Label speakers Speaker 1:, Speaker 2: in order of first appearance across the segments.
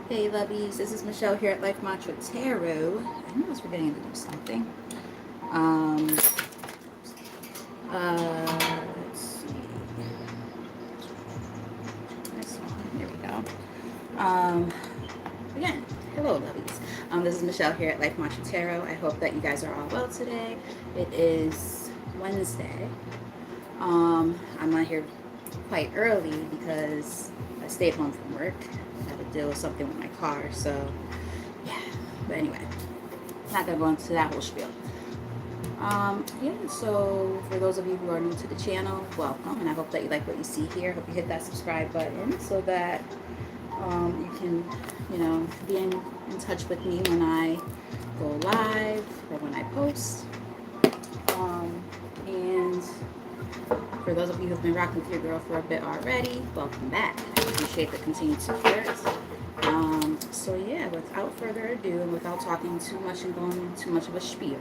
Speaker 1: Hey lovies, this is Michelle here at Life Mantra Tarot. I knew I was forgetting to do something. Um, let's see. This one, there we go. Um, Again, hello lovies. This is Michelle here at Life Mantra Tarot. I hope that you guys are all well today. It is Wednesday. I'm not here quite early because I stayed home from work. I had to deal with something with my car, so yeah. But anyway, not gonna go into that whole spiel. Yeah, so for those of you who are new to the channel, welcome, and I hope that you like what you see here. Hope you hit that subscribe button so that you can, be in touch with me when I go live or when I post. And for those of you who've been rocking with your girl for a bit already, welcome back. I appreciate the continued support. So yeah, without further ado, and without talking too much and going too much of a spiel,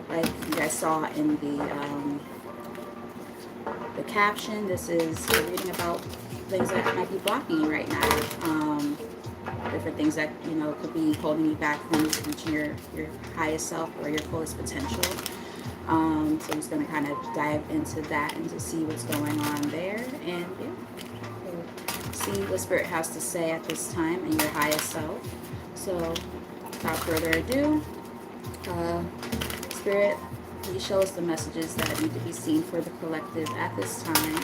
Speaker 1: like you guys saw in the caption, this is a reading about things that might be blocking you right now. Different things that could be holding you back from reaching your highest self or your fullest potential. So I'm just going to kind of dive into that and to see what's going on there, and see what Spirit has to say at this time in your highest self. So without further ado, Spirit, please show us the messages that need to be seen for the collective at this time,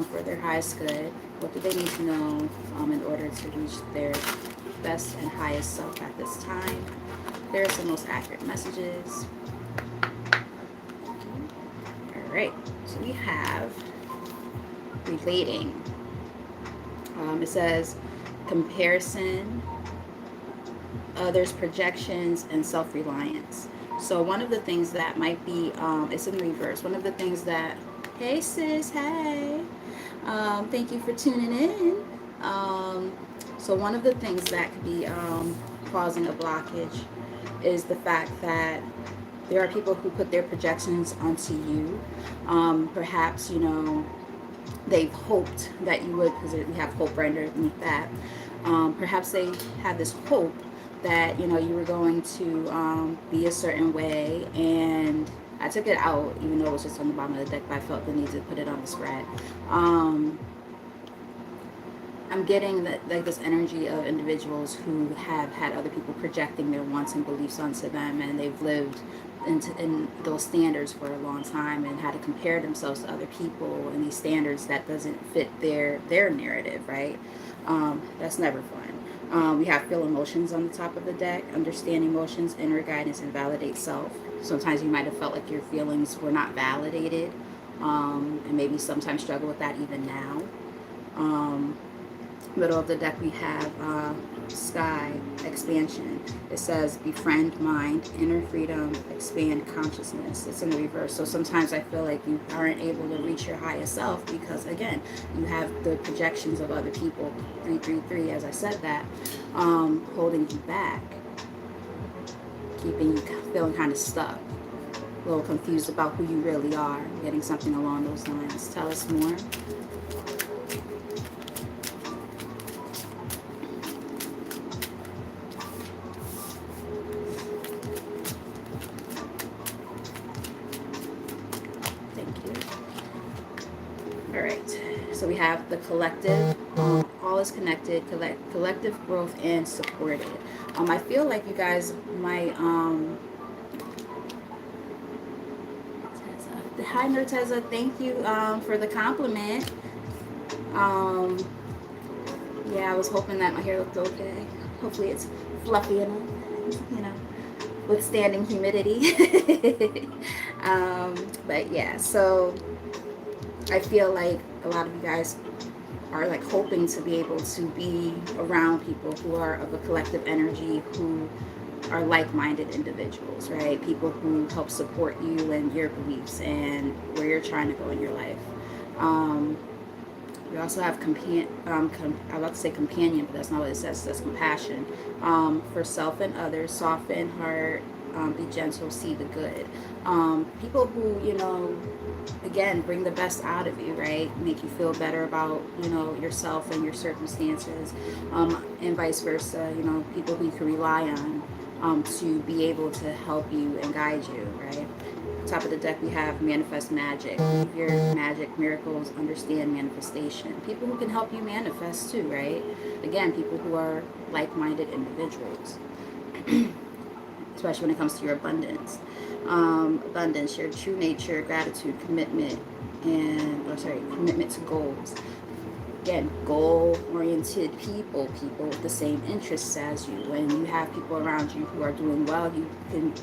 Speaker 1: for their highest good. What do they need to know in order to reach their best and highest self at this time? There are some most accurate messages. All right, so we have relating. It says comparison, others' projections, and self-reliance. So one of the things that might be, it's in the reverse. One of the things that, hey sis, hey, thank you for tuning in. So one of the things that could be causing a blockage is the fact that there are people who put their projections onto you. Perhaps, they've hoped that you would, because we have hope right underneath that. Perhaps they had this hope that you were going to be a certain way, and I took it out even though it was just on the bottom of the deck, but I felt the need to put it on the spread. I'm getting that, like, this energy of individuals who have had other people projecting their wants and beliefs onto them, and they've lived in those standards for a long time and had to compare themselves to other people and these standards that doesn't fit their narrative, right? That's never fun. We have feel emotions on the top of the deck, understand emotions, inner guidance, and validate self. Sometimes you might have felt like your feelings were not validated, and maybe sometimes struggle with that even now. Middle of the deck we have sky, expansion. It says befriend mind, inner freedom, expand consciousness. It's in the reverse. So sometimes I feel like you aren't able to reach your highest self because, again, you have the projections of other people, 333, as I said that, holding you back, keeping you feeling kind of stuck, a little confused about who you really are. Getting something along those lines. Tell us more. So we have the collective, all is connected, collective growth and supported. I feel like you guys might, hi Norteza, thank you for the compliment. Yeah, I was hoping that my hair looked okay. Hopefully it's fluffy enough, withstanding humidity. But yeah, so I feel like a lot of you guys are like hoping to be able to be around people who are of a collective energy, who are like-minded individuals, right? People who help support you and your beliefs and where you're trying to go in your life. We also have I'm about to say companion, but that's not what it says. It says compassion, for self and others, soften heart, be gentle, see the good. People who, again, bring the best out of you, right? Make you feel better about, yourself and your circumstances, and vice versa. People who you can rely on, to be able to help you and guide you, right? Top of the deck, we have manifest magic. Your magic, miracles, understand manifestation. People who can help you manifest too, right? Again, people who are like-minded individuals, especially when it comes to your abundance. Abundance, your true nature, gratitude, commitment, commitment to goals. Again, goal-oriented people with the same interests as you. When you have people around you who are doing well, you can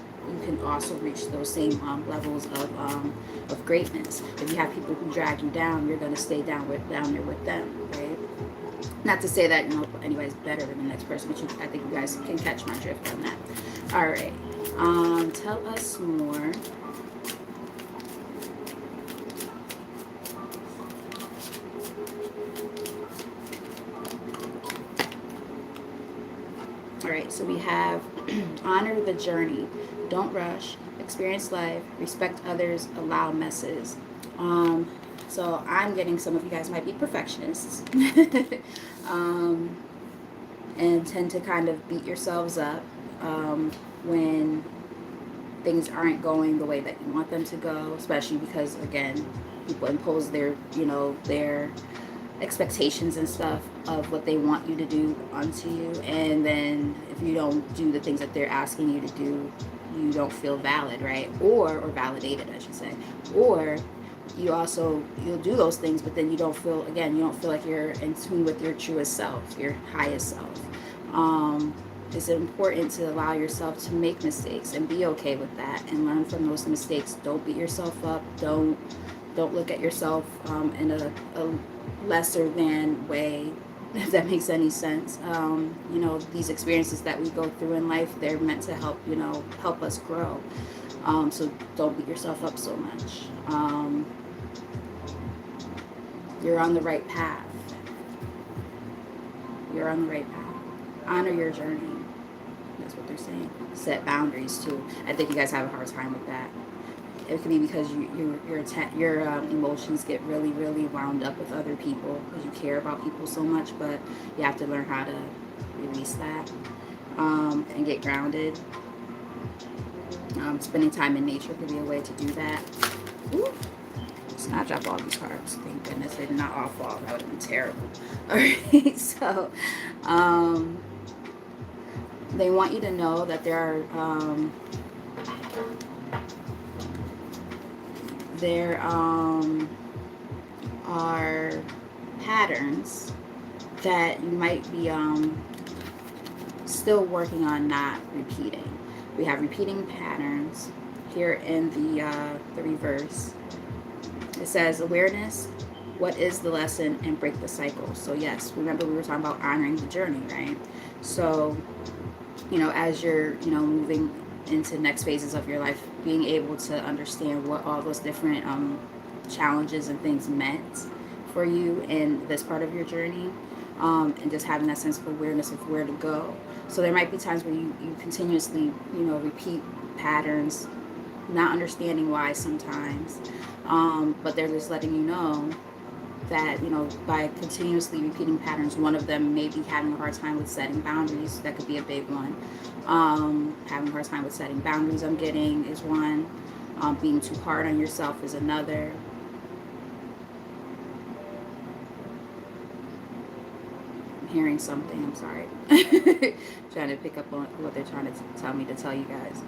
Speaker 1: also reach those same levels of greatness. If you have people who drag you down, you're going to stay down there with them, right? Not to say that anybody's better than the next person, but I think you guys can catch my drift on that. All right, tell us more. All right, so we have honor the journey, don't rush, experience life, respect others, allow messes. So I'm getting, some of you guys might be perfectionists, and tend to kind of beat yourselves up when things aren't going the way that you want them to go, especially because, again, people impose their expectations and stuff of what they want you to do onto you, and then if you don't do the things that they're asking you to do, you don't feel valid, right? Or validated, I should say. Or you'll do those things, but then you don't feel like you're in tune with your truest self, your highest self. It's important to allow yourself to make mistakes and be okay with that and learn from those mistakes. Don't beat yourself up. Don't look at yourself in a lesser than way, if that makes any sense. These experiences that we go through in life, they're meant to help us grow. So don't beat yourself up so much. You're on the right path. You're on the right path. Honor your journey. That's what they're saying. Set boundaries too. I think you guys have a hard time with that. It could be because your emotions get really, really wound up with other people because you care about people so much. But you have to learn how to release that and get grounded. Spending time in nature could be a way to do that. Ooh. Let's not drop all these cards. Thank goodness they did not all fall. That would have been terrible. All right, so they want you to know that there are patterns that you might be still working on not repeating. We have repeating patterns here in the reverse. It says awareness, what is the lesson, and break the cycle. So yes, remember we were talking about honoring the journey, right? So, as you're, moving into next phases of your life, being able to understand what all those different challenges and things meant for you in this part of your journey, and just having that sense of awareness of where to go. So there might be times where you continuously, repeat patterns, not understanding why sometimes, but they're just letting you know that, by continuously repeating patterns, one of them may be having a hard time with setting boundaries. That could be a big one. Having a hard time with setting boundaries, I'm getting, is one. Being too hard on yourself is another. I'm hearing something, I'm sorry. Trying to pick up on what they're trying to tell me to tell you guys.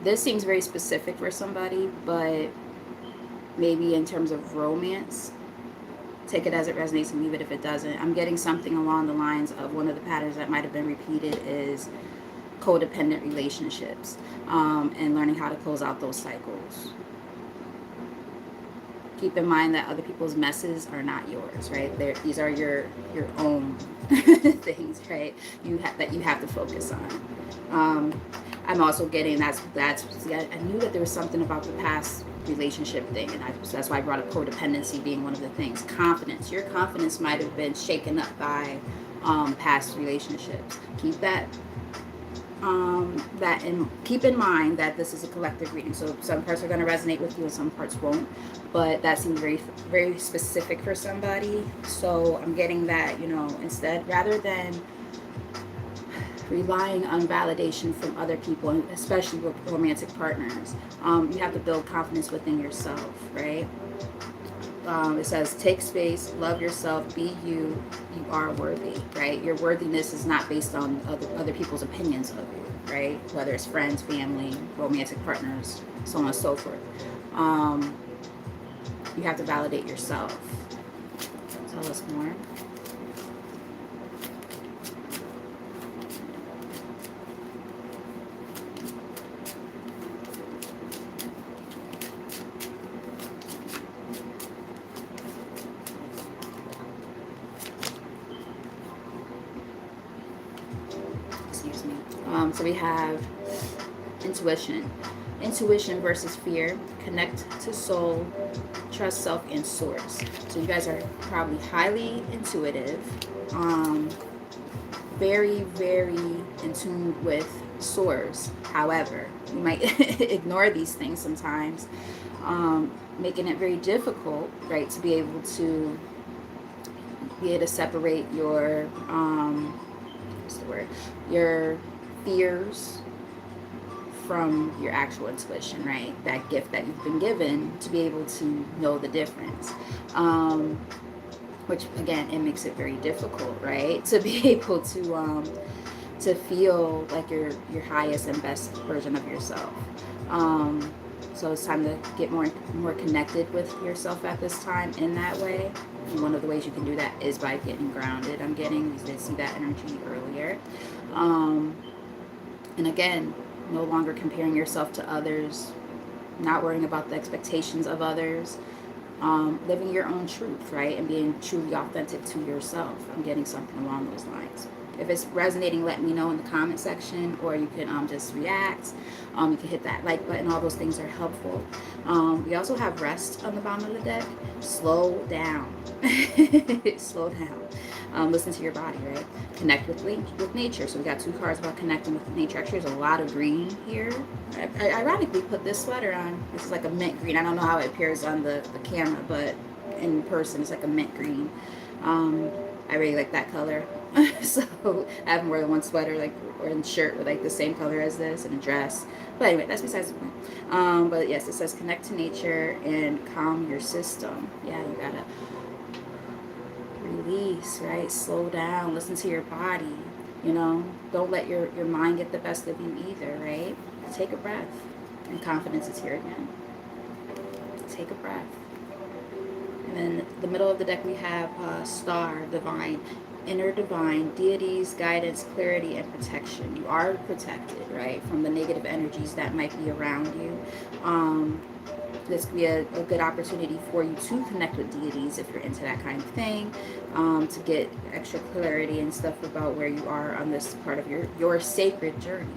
Speaker 1: This seems very specific for somebody, but maybe in terms of romance, take it as it resonates and leave it if it doesn't. I'm getting something along the lines of one of the patterns that might have been repeated is codependent relationships, and learning how to close out those cycles. Keep in mind that other people's messes are not yours, right? These are your own things, right? That you have to focus on. Um, I'm also getting I knew that there was something about the past relationship thing, and so that's why I brought up codependency being one of the things. Confidence. Your confidence might have been shaken up by past relationships. Keep in mind that this is a collective reading, so some parts are going to resonate with you and some parts won't, but that seems very very specific for somebody. So I'm getting that, instead, rather than relying on validation from other people, and especially with romantic partners, you have to build confidence within yourself, right? It says take space, love yourself, be you. You are worthy, right? Your worthiness is not based on other people's opinions of you, right? Whether it's friends, family, romantic partners, so on and so forth. um, you have to validate yourself. Tell us more. Excuse me. So we have intuition. Intuition versus fear. Connect to soul, trust self, and source. So you guys are probably highly intuitive, um, very, very in tune with source. However, you might ignore these things sometimes, making it very difficult, right, to be able to separate your what's the word, your fears from your actual intuition, right? That gift that you've been given to be able to know the difference. Which again, it makes it very difficult, right? To be able to feel like your highest and best version of yourself. Um, so it's time to get more connected with yourself at this time in that way. And one of the ways you can do that is by getting grounded. You did see that energy earlier. Um, and again, no longer comparing yourself to others, not worrying about the expectations of others, living your own truth, right? And being truly authentic to yourself. I'm getting something along those lines. If it's resonating, let me know in the comment section, or you can just react. You can hit that like button. All those things are helpful. We also have rest on the bottom of the deck. Slow down. Slow down. Listen to your body, right? Connect with nature. So we got two cards about connecting with nature. Actually, there's a lot of green here. I ironically put this sweater on. This is like a mint green. I don't know how it appears on the camera, but in person, it's like a mint green. I really like that color. So I have more than one sweater, like, or a shirt with like the same color as this, and a dress. But anyway, that's besides the point. But yes, it says connect to nature and calm your system. Yeah, you gotta release, right? Slow down, listen to your body. Don't let your mind get the best of you either, right? Take a breath. And confidence is here again. Take a breath. And then the middle of the deck we have star, divine, inner divine, deities, guidance, clarity, and protection. You are protected, right, from the negative energies that might be around you. This could be a good opportunity for you to connect with deities if you're into that kind of thing, to get extra clarity and stuff about where you are on this part of your sacred journey.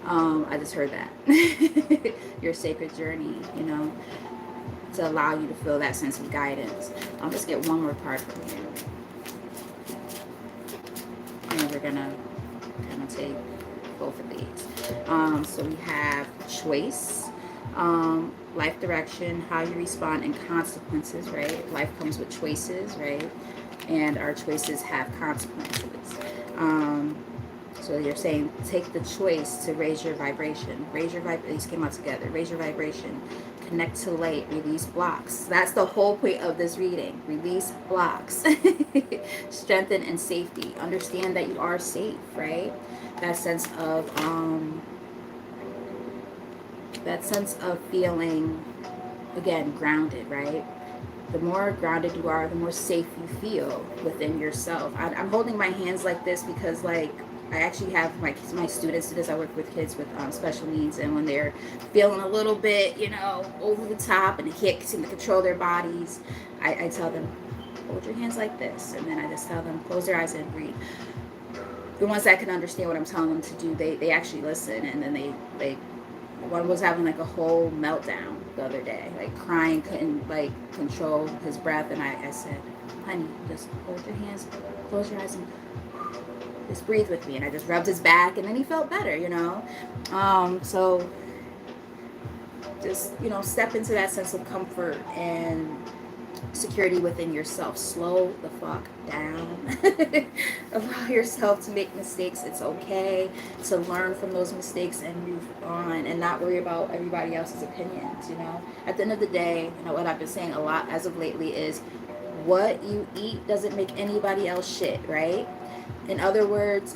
Speaker 1: I just heard that. Your sacred journey, to allow you to feel that sense of guidance. Let's get one more card from you. And we're going to kind of take both of these. So we have choice, life direction, how you respond, and consequences, right? Life comes with choices, right? And our choices have consequences. So you're saying take the choice to raise your vibration. These came out together. Raise your vibration. Connect to light. Release blocks. That's the whole point of this reading. Release blocks. Strengthen and safety. Understand that you are safe, right? That sense of feeling, again, grounded, right? The more grounded you are, the more safe you feel within yourself. I'm holding my hands like this because, like, I actually have my students do this. I work with kids with special needs, and when they're feeling a little bit, you know, over the top and they can't seem to control their bodies, I tell them, hold your hands like this, and then I just tell them, close their eyes and breathe. The ones that can understand what I'm telling them to do, they actually listen, and then they one was having like a whole meltdown the other day, like crying, couldn't like control his breath, and I said, honey, just hold your hands, close your eyes, and just breathe with me. And I just rubbed his back, and then he felt better, you know. So just, you know, step into that sense of comfort and security within yourself. Slow the fuck down. Allow yourself to make mistakes. It's okay to learn from those mistakes and move on, and not worry about everybody else's opinions, you know. At the end of the day, you know, what I've been saying a lot as of lately is what you eat doesn't make anybody else shit, right? In other words,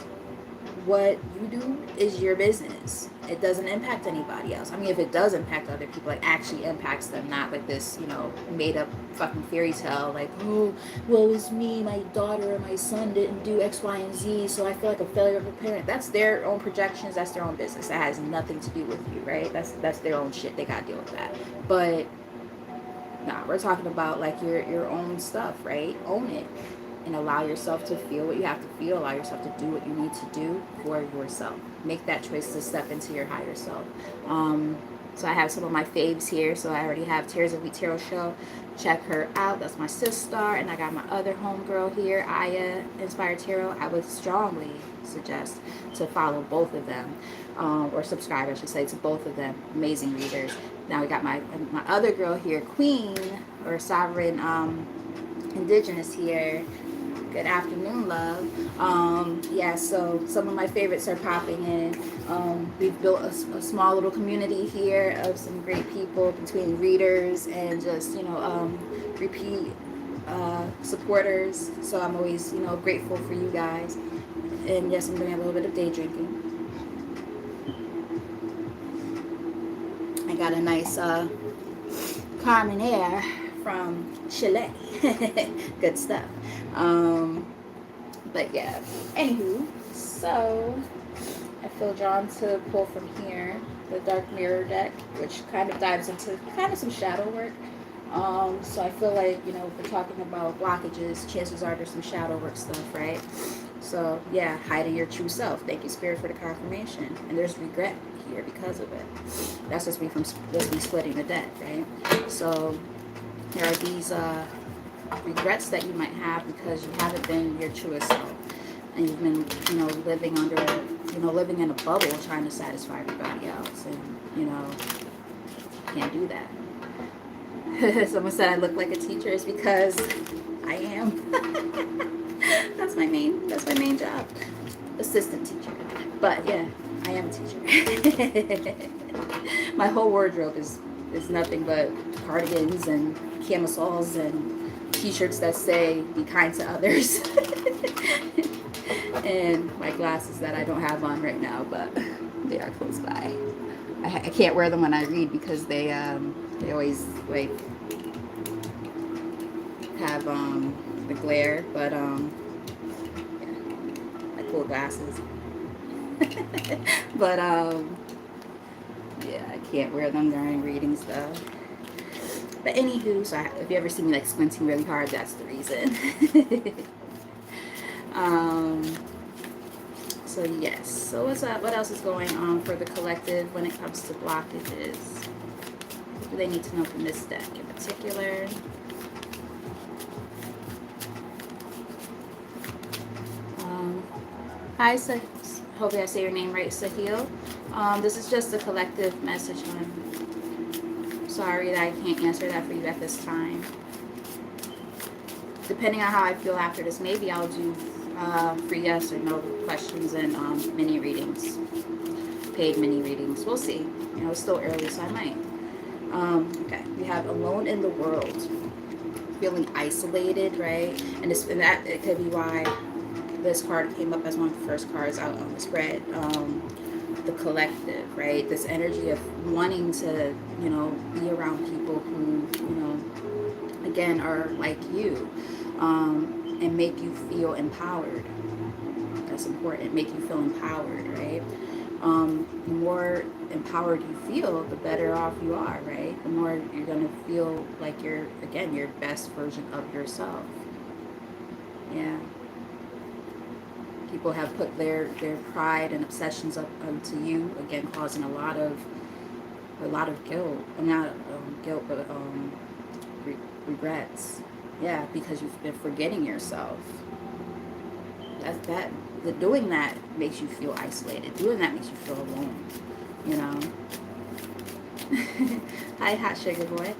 Speaker 1: what you do is your business. It doesn't impact anybody else. I mean, if it does impact other people, it actually impacts them, not like this, you know, made up fucking fairy tale, like, oh, well, it's me, my daughter, or my son didn't do X, Y, and Z, so I feel like a failure of a parent. That's their own projections. That's their own business. That has nothing to do with you, right? That's their own shit. They gotta deal with that. But nah, we're talking about like your own stuff, right? Own it. And allow yourself to feel what you have to feel. Allow yourself to do what you need to do for yourself. Make that choice to step into your higher self. So I have some of my faves here. So I already have Tears of Wheat Tarot Show. Check her out. That's my sister. And I got my other homegirl here, Aya Inspired Tarot. I would strongly suggest to follow both of them. Or subscribe, I should say, to both of them. Amazing readers. Now we got my other girl here, Queen, or Sovereign Indigenous here. Good afternoon, love. Yeah, so some of my favorites are popping in. We've built a small little community here of some great people between readers and just, you know, repeat supporters. So I'm always, you know, grateful for you guys. And yes, I'm doing a little bit of day drinking. I got a nice Carmenere from Chile. Good stuff. But yeah, anywho, so I feel drawn to pull from here the Dark Mirror deck, which kind of dives into kind of some shadow work. So I feel like, you know, if we're talking about blockages, chances are there's some shadow work stuff, right? So yeah, hiding your true self. Thank you, Spirit, for the confirmation. And there's regret here because of it. That's just me splitting the deck, right? So there are these regrets that you might have because you haven't been your truest self, and you've been, you know, living living in a bubble trying to satisfy everybody else, and you know, can't do that. Someone said I look like a teacher. Is because I am. that's my main job, assistant teacher. But yeah, I am a teacher. My whole wardrobe is nothing but cardigans and camisoles and t-shirts that say "Be kind to others," and my glasses that I don't have on right now, but they are close by. I can't wear them when I read because they always like have the glare, but yeah, my cool glasses. But yeah, I can't wear them during readings though. But anywho, so if you ever see me like squinting really hard, that's the reason. So yes. So what's up? What else is going on for the collective when it comes to blockages? What do they need to know from this deck in particular? Hi, hopefully I say your name right, Sahil. This is just a collective message. Sorry that I can't answer that for you at this time. Depending on how I feel after this, maybe I'll do free yes or no questions and mini readings, paid mini readings. We'll see. You know, it's still early, so I might. Okay, we have alone in the world, feeling isolated, right? And that it could be why this card came up as one of the first cards out on the spread. The collective, right? This energy of wanting to, you know, be around people who, you know, again, are like you, and make you feel empowered. That's important. Make you feel empowered, right? The more empowered you feel, the better off you are, right? The more you're going to feel like you're, again, your best version of yourself. Yeah. People have put their pride and obsessions up onto you, again, causing a lot of guilt. Not guilt, but regrets. Yeah, because you've been forgetting yourself. That the doing that makes you feel isolated. Doing that makes you feel alone. You know. Hi, hot sugar boy.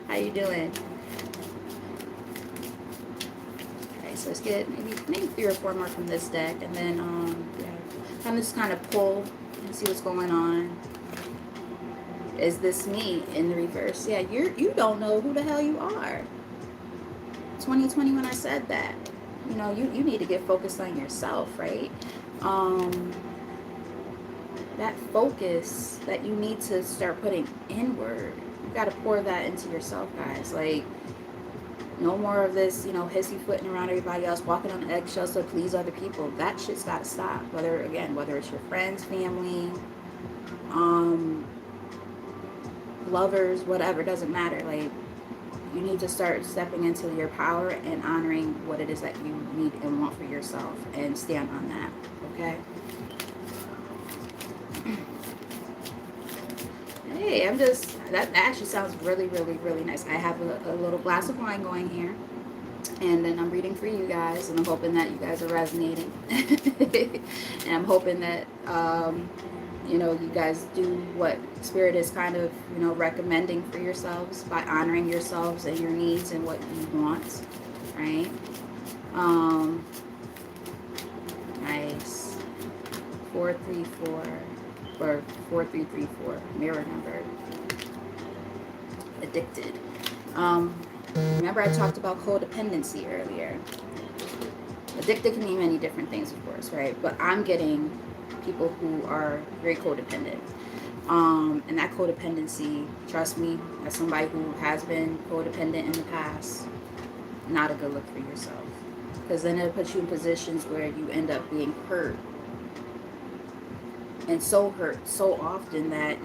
Speaker 1: How you doing? Okay, so let's get maybe 3 or 4 more from this deck, and then yeah, I'm just kind of pull and see what's going on. Is this me in the reverse? Yeah, you don't know who the hell you are. 2020 when I said that. You know, you need to get focused on yourself, right? That focus that you need to start putting inward. You got to pour that into yourself, guys. Like, no more of this, you know, hissy footing around everybody else, walking on eggshells to please other people. That shit's got to stop. Whether it's your friends, family, lovers, whatever, doesn't matter. Like, you need to start stepping into your power and honoring what it is that you need and want for yourself, and stand on that. Okay. Hey, that actually sounds really, really, really nice. I have a little glass of wine going here, and then I'm reading for you guys, and I'm hoping that you guys are resonating. And I'm hoping that you know, you guys do what Spirit is kind of, you know, recommending for yourselves by honoring yourselves and your needs and what you want, right? Nice. 434 or 4334, mirror number. Addicted. Remember I talked about codependency earlier. Addicted can mean many different things, of course, right? But I'm getting people who are very codependent. And that codependency, trust me, as somebody who has been codependent in the past, not a good look for yourself. Because then it puts you in positions where you end up being hurt. And so hurt so often that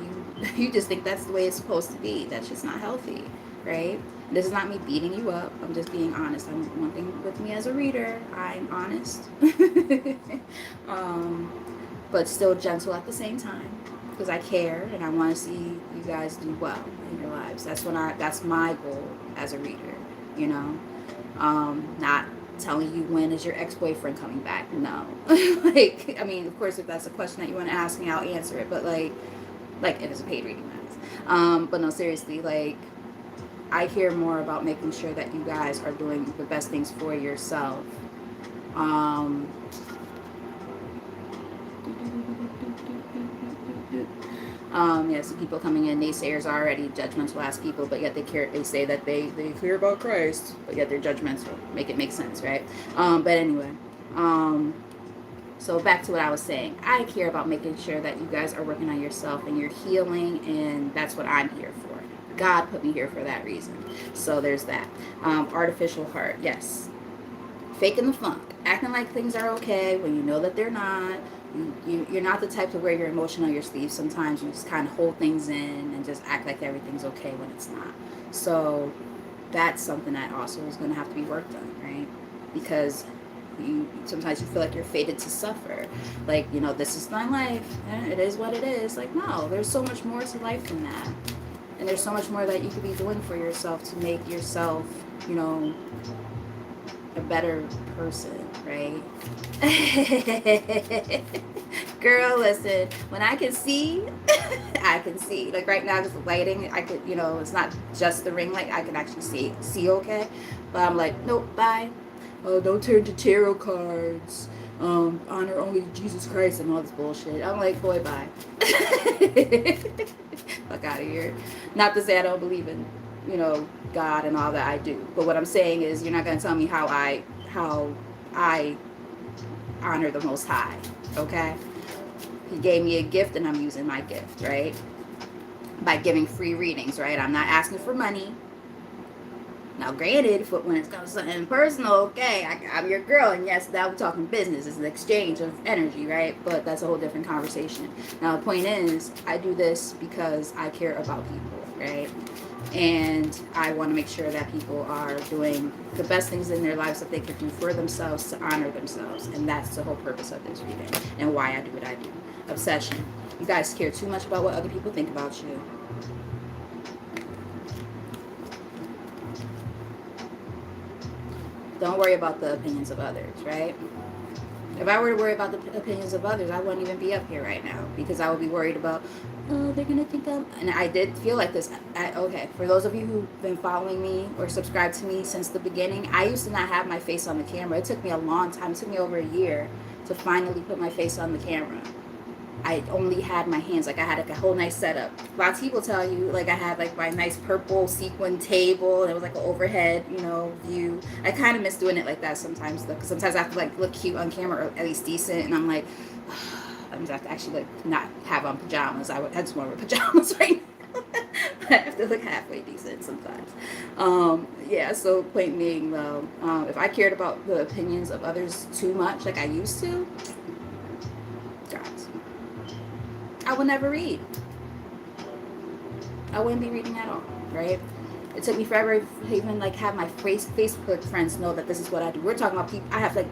Speaker 1: you just think that's the way it's supposed to be. That's just not healthy, right? This is not me beating you up. I'm just being honest. One thing with me as a reader, I'm honest. But still gentle at the same time, because I care and I want to see you guys do well in your lives. That's my goal as a reader, you know. Not telling you when is your ex-boyfriend coming back. No. Like, I mean, of course, if that's a question that you want to ask me, I'll answer it, but like it is a paid reading, guys. But no, seriously, like, I care more about making sure that you guys are doing the best things for yourself. Yes, people coming in, naysayers are already judgmental ass people, but yet they say that they care about Christ, but yet they're judgmental. Make it make sense, right? But anyway, so back to what I was saying. I care about making sure that you guys are working on yourself and you're healing, and that's what I'm here for. God put me here for that reason. So there's that. Artificial heart, yes. Faking the funk, acting like things are okay when you know that they're not. You're not the type to wear your emotion on your sleeve. Sometimes you just kind of hold things in and just act like everything's okay when it's not. So that's something that also is going to have to be worked on, right? Because sometimes you feel like you're fated to suffer. Like, you know, this is my life. It is what it is. Like, no, there's so much more to life than that. And there's so much more that you could be doing for yourself to make yourself, you know, a better person, right? Girl, listen, when I can see, I can see. Like right now, just the lighting, I could, you know, it's not just the ring light. I can actually see okay. But I'm like, nope, bye. Oh, don't turn to tarot cards. Honor only Jesus Christ and all this bullshit. I'm like, boy, bye. Fuck out of here. Not to say I don't believe in, you know, God and all that. I do. But what I'm saying is, you're not going to tell me how I honor the Most High. Okay? He gave me a gift and I'm using my gift, right? By giving free readings, right? I'm not asking for money. Now, granted, when it comes to something personal, okay, I'm your girl, and yes, now we're talking business. It's an exchange of energy, right? But that's a whole different conversation. Now, the point is, I do this because I care about people, right? And I want to make sure that people are doing the best things in their lives that they could do for themselves to honor themselves. And that's the whole purpose of this reading and why I do what I do. Obsession. You guys care too much about what other people think about you. Don't worry about the opinions of others, right? If I were to worry about the opinions of others, I wouldn't even be up here right now because I would be worried about, oh, they're going to think I'm... And I did feel like this. Okay, for those of you who've been following me or subscribed to me since the beginning, I used to not have my face on the camera. It took me a long time. It took me over a year to finally put my face on the camera. I only had my hands, like I had like a whole nice setup. Lots of people tell you, like I had like my nice purple sequin table, and it was like an overhead, view. I kind of miss doing it like that sometimes, though, because sometimes I have to like look cute on camera, or at least decent, and I'm like, I'm just have to actually like not have on pajamas. I just want to wear pajamas right now. I have to look halfway decent sometimes. Yeah, so point being though, if I cared about the opinions of others too much, like I used to, guys, I would never read. I wouldn't be reading at all, right? It took me forever to even like have my Facebook friends know that this is what I do. We're talking about people. I have like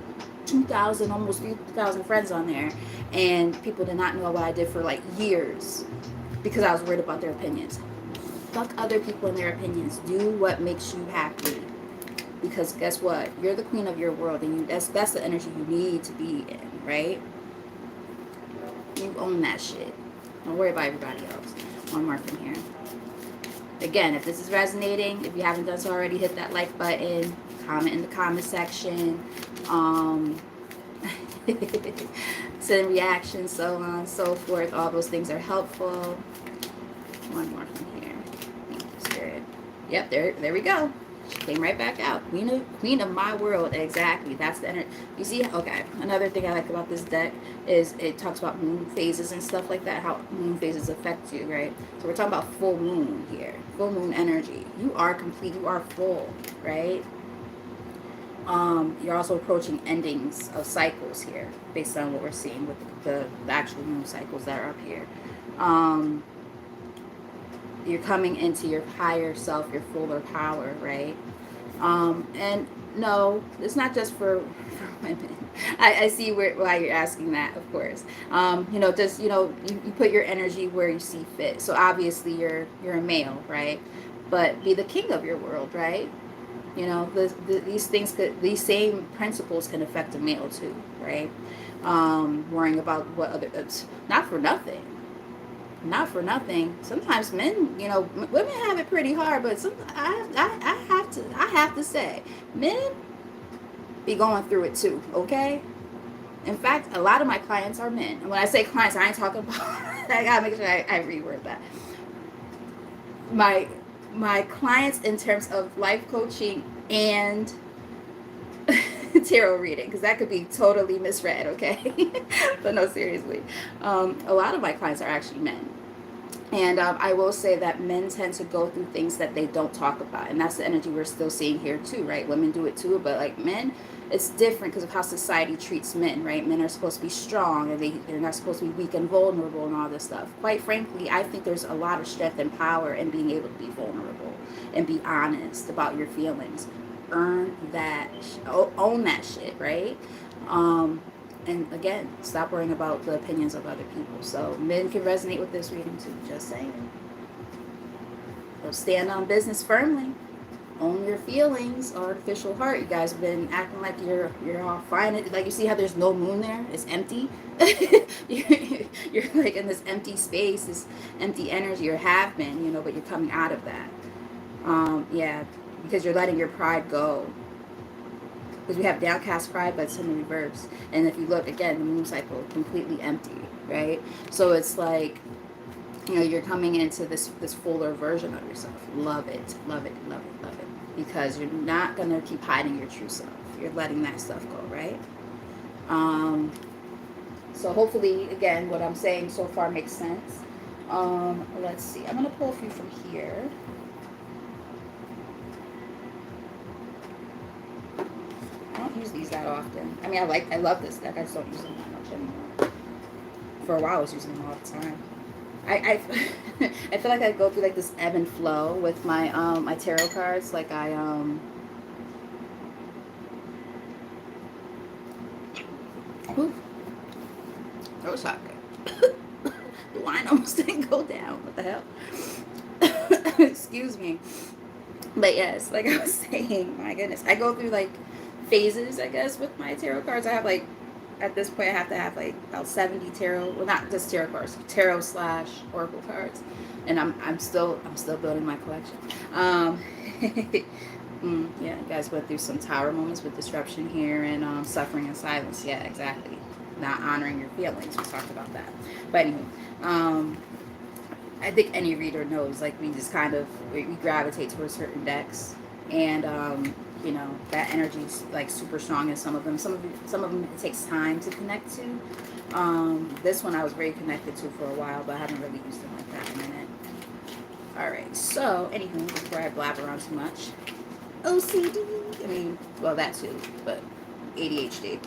Speaker 1: 2,000, almost 3,000 friends on there, and people did not know what I did for like years because I was worried about their opinions. Fuck other people and their opinions. Do what makes you happy. Because guess what? You're the queen of your world, and that's the energy you need to be in, right? You own that shit. Don't worry about everybody else. One more from here. Again, if this is resonating, if you haven't done so already, hit that like button, comment in the comment section, send reactions, so on and so forth. All those things are helpful. One more from here. Thank you, Spirit. Yep, there we go. She came right back out. Queen of my world. Exactly. That's the energy. You see, okay. Another thing I like about this deck is it talks about moon phases and stuff like that, how moon phases affect you, right? So we're talking about full moon here. Full moon energy. You are complete. You are full, right? You're also approaching endings of cycles here based on what we're seeing with the actual moon cycles that are up here. You're coming into your higher self, your fuller power, right? And no, it's not just for women. I see why you're asking that, of course. You put your energy where you see fit. So obviously you're a male, right? But be the king of your world, right? These same principles can affect a male too, right? Worrying about what other, it's not for nothing. Not for nothing. Sometimes men, women have it pretty hard, but I have to say, men be going through it too. Okay. In fact, a lot of my clients are men. And when I say clients, I ain't talking about. I gotta make sure I reword that. My clients in terms of life coaching and tarot reading, because that could be totally misread, okay? But no, seriously, a lot of my clients are actually men, and I will say that men tend to go through things that they don't talk about, and that's the energy we're still seeing here too, right? Women do it too, but like men, it's different because of how society treats men, right? Men are supposed to be strong, and they're not supposed to be weak and vulnerable and all this stuff. Quite frankly, I think there's a lot of strength and power in being able to be vulnerable and be honest about your feelings. Own that shit, right? And again, stop worrying about the opinions of other people. So men can resonate with this reading too, just saying. So stand on business firmly. Own your feelings. Artificial heart. You guys have been acting like you're all fine. Like, you see how there's no moon there? It's empty. You're like in this empty space, this empty energy, or have been, but you're coming out of that. Yeah, because you're letting your pride go. Because we have downcast pride, but it's in the reverse. And if you look again, the moon cycle completely empty, right? So it's like, you're coming into this fuller version of yourself. Love it, love it, love it, love it. Because you're not gonna keep hiding your true self. You're letting that stuff go, right? So hopefully, again, what I'm saying so far makes sense. Let's see. I'm gonna pull a few from here. don't use these that often. I mean, I love this deck. I just don't use them that much anymore. For a while, I was using them all the time. I I feel like I go through like this ebb and flow with my my tarot cards. Like ooh, that was hot. The wine almost didn't go down. What the hell? Excuse me. But yes, like I was saying, my goodness, I go through like phases, I guess, with my tarot cards. I have like, at this point, I have to have like about 70 tarot, well, not just tarot cards, tarot slash oracle cards, and I'm still building my collection. Yeah, you guys went through some tower moments with disruption here and suffering and silence. Yeah, exactly. Not honoring your feelings. We talked about that. But anyway, I think any reader knows, like, we just kind of we gravitate towards certain decks, and you know, that energy's like super strong in some of them. Some of them it takes time to connect to. This one I was very connected to for a while, but I haven't really used them like that in a minute. All right, so anywho, before I blabber on too much, OCD. I mean, well, that too, but ADHD.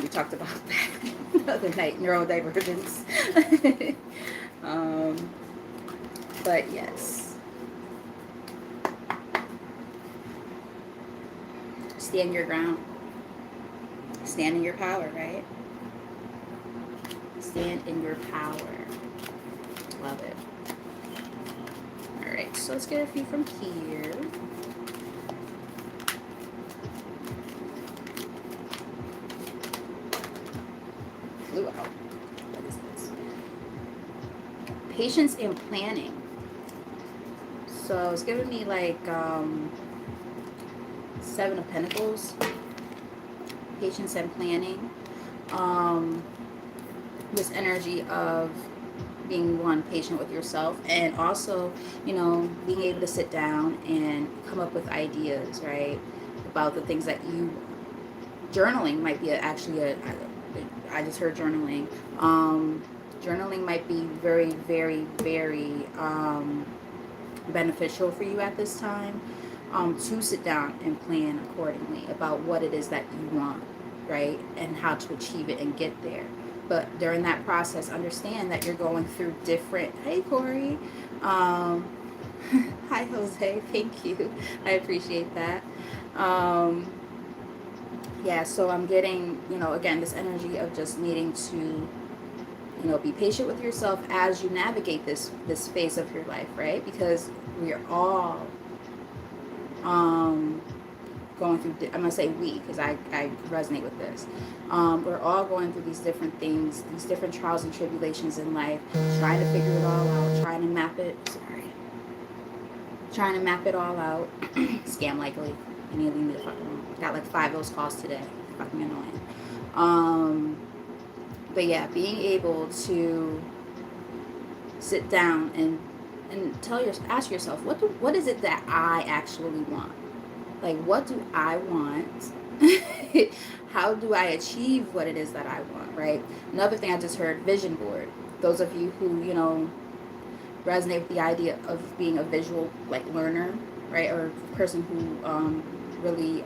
Speaker 1: We talked about that the other night, neurodivergence. um, but yes, stand your ground. Stand in your power, right? Stand in your power. Love it. All right, so let's get a few from here. Flew out. What is this? Patience and planning. So it's giving me like Seven of Pentacles. Patience and planning. This energy of being patient with yourself, and also, you know, being able to sit down and come up with ideas, right, about the things that you journaling might be I just heard journaling. Journaling might be very, very, very beneficial for you at this time, to sit down and plan accordingly about what it is that you want, right, and how to achieve it and get there. But during that process, understand that you're going through different. Hey, Corey. Hi, Jose. Thank you. I appreciate that. Yeah, so I'm getting, you know, again, this energy of just needing to, you know, be patient with yourself as you navigate this phase of your life, right? Because we are all going through, I'm going to say we, because I resonate with this. We're all going through these different things, these different trials and tribulations in life, trying to figure it all out, trying to map it all out. Scam likely. You need to leave me the fuck alone. Got like 5 of those calls today. Fucking annoying. But yeah, being able to sit down and ask yourself, what is it that I actually want? Like, what do I want? How do I achieve what it is that I want, right? Another thing I just heard, vision board. Those of you who, you know, resonate with the idea of being a visual, like, learner, right? Or person who really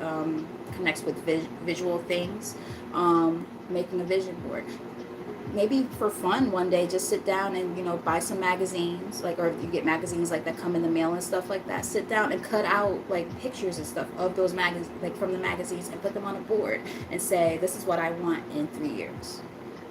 Speaker 1: connects with visual things, making a vision board. Maybe for fun one day, just sit down and, you know, buy some magazines, like, or if you get magazines like that come in the mail and stuff like that, sit down and cut out like pictures and stuff of those magazines, like from the magazines, and put them on a board and say, this is what I want in 3 years.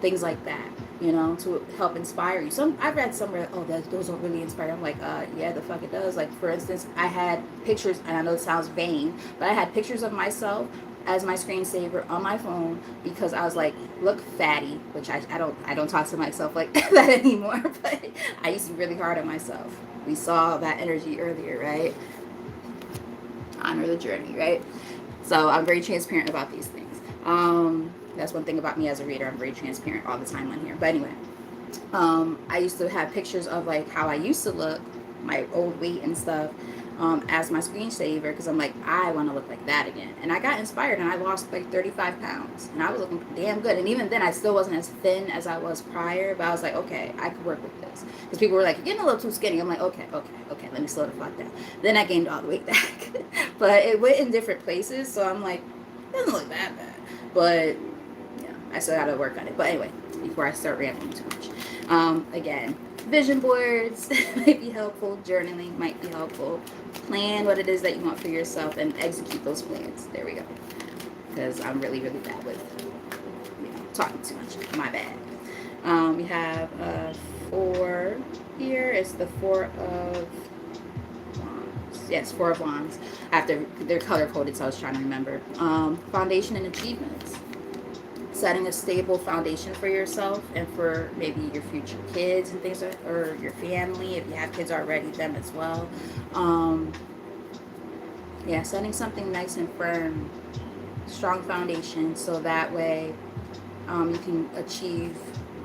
Speaker 1: Things like that, you know, to help inspire you. I read somewhere, oh, those don't really inspire. I'm like, yeah, the fuck it does. Like, for instance, I had pictures, and I know it sounds vain, but I had pictures of myself as my screensaver on my phone because I was like, look fatty, which I don't talk to myself like that anymore, but I used to be really hard on myself. We saw that energy earlier, right? Honor the journey, right? So I'm very transparent about these things. That's one thing about me as a reader. I'm very transparent all the time on here. But anyway, I used to have pictures of like how I used to look, my old weight and stuff, as my screensaver, because I'm like, I want to look like that again. And I got inspired, and I lost like 35 pounds, and I was looking damn good. And even then, I still wasn't as thin as I was prior, but I was like, okay, I could work with this. Because people were like, you're getting a little too skinny. I'm like, okay, let me slow the fuck down. Then I gained all the weight back. But it went in different places, so I'm like, doesn't look that bad, but yeah, I still gotta work on it. But anyway, before I start rambling too much, again, vision boards might be helpful. Journaling might be helpful. Plan what it is that you want for yourself and execute those plans. There we go. Because I'm really, really bad with talking too much. My bad. We have 4 here. It's the 4 of Wands. Yes, 4 of Wands. After they're color coded, so I was trying to remember. Foundation and achievements. Setting a stable foundation for yourself and for maybe your future kids and things, or your family if you have kids already, them as well. Yeah, setting something nice and firm, strong foundation, so that way you can achieve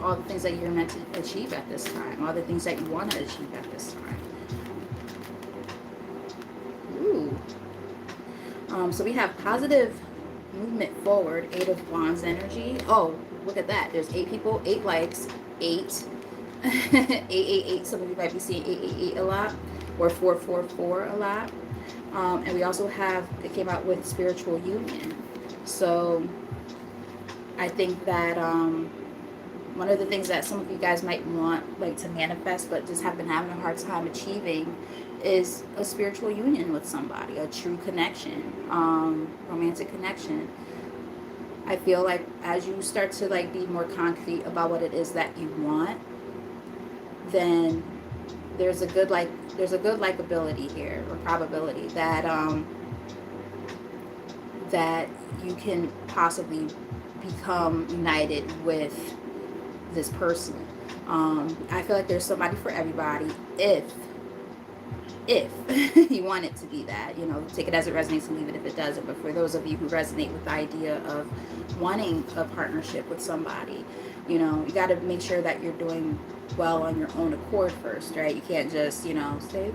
Speaker 1: all the things that you're meant to achieve at this time, all the things that you want to achieve at this time. Ooh. So we have positive movement forward, 8 of Wands energy. Oh, look at that. There's 8 people, 8 likes, 8. 888. Some of you might be seeing 888 a lot, or 444 a lot. And we also have, it came out with spiritual union. So I think that one of the things that some of you guys might want like to manifest but just have been having a hard time achieving is a spiritual union with somebody, a true connection, romantic connection. I feel like as you start to like be more concrete about what it is that you want, then there's a good likability here, or probability that that you can possibly become united with this person. I feel like there's somebody for everybody if you want it to be that, take it as it resonates and leave it if it doesn't. But for those of you who resonate with the idea of wanting a partnership with somebody, you got to make sure that you're doing well on your own accord first, right? You can't just, say,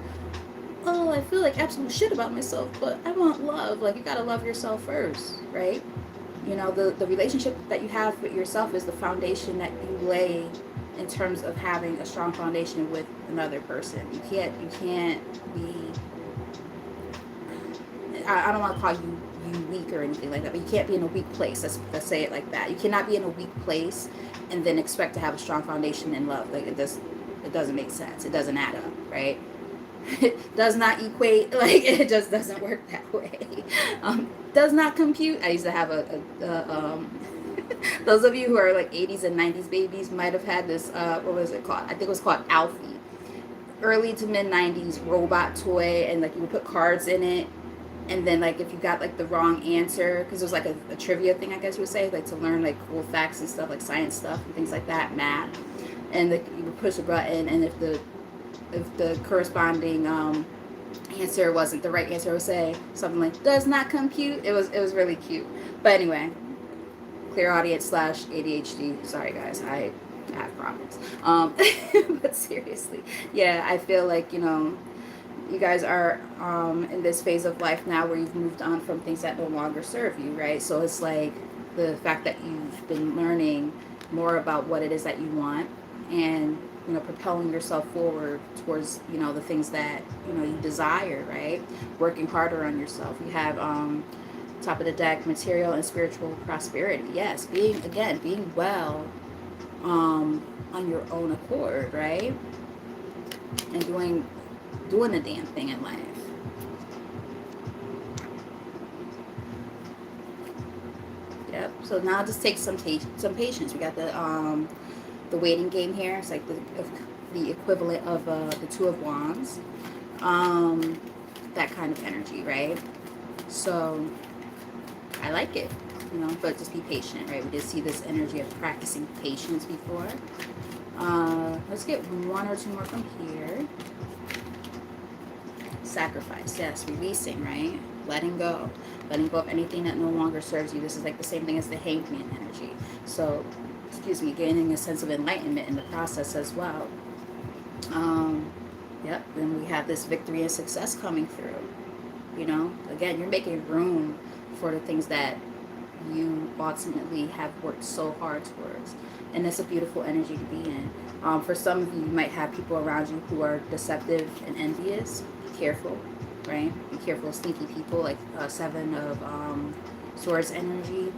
Speaker 1: oh, I feel like absolute shit about myself, but I want love. Like, you got to love yourself first, right? The relationship that you have with yourself is the foundation that you lay in terms of having a strong foundation with another person. You can't be, I don't want to call you weak or anything like that, but you can't be in a weak place. Let's say it like that. You cannot be in a weak place and then expect to have a strong foundation in love. Like, it doesn't make sense. It doesn't add up, right? It does not equate. Like, it just doesn't work that way. Does not compute. I used to have those of you who are like 80s and 90s babies might have had this, what was it called? I think it was called Alfie. Early to mid 90s robot toy, and like you would put cards in it, and then like if you got like the wrong answer, because it was like a trivia thing, I guess you would say, like to learn like cool facts and stuff, like science stuff and things like that, math, and like you would push a button, and if the corresponding answer wasn't the right answer, it would say something like does not compute. It was really cute. But anyway, clear audience / ADHD. Sorry guys, I have problems. But seriously, yeah, I feel like you guys are in this phase of life now where you've moved on from things that no longer serve you, right? So it's like the fact that you've been learning more about what it is that you want, and propelling yourself forward towards the things that you desire, right? Working harder on yourself. You have top of the deck, material and spiritual prosperity. Yes, being well on your own accord, right? And doing the damn thing in life. Yep. So now just take some patience. We got the waiting game here. It's like the equivalent of the 2 of Wands. That kind of energy, right? So I like it, but just be patient, right? We did see this energy of practicing patience before. Let's get 1 or 2 more from here. Sacrifice, yes, releasing, right? Letting go of anything that no longer serves you. This is like the same thing as the Hanged Man energy. So, gaining a sense of enlightenment in the process as well. Yep, then we have this victory and success coming through. Again, you're making room for the things that you ultimately have worked so hard towards. And that's a beautiful energy to be in. For some of you, you might have people around you who are deceptive and envious. Be careful, right? Be careful of sneaky people, like 7 of Swords energy,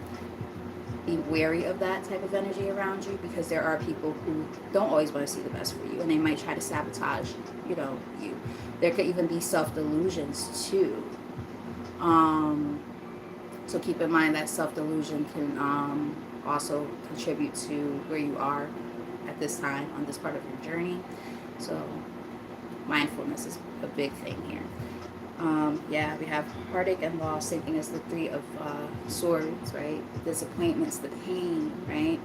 Speaker 1: be wary of that type of energy around you, because there are people who don't always want to see the best for you, and they might try to sabotage, you. There could even be self-delusions too. So keep in mind that self-delusion can also contribute to where you are at this time on this part of your journey. So mindfulness is a big thing here. Yeah, we have heartache and loss, same thing as the Three of Swords, right? Disappointments, the pain, right?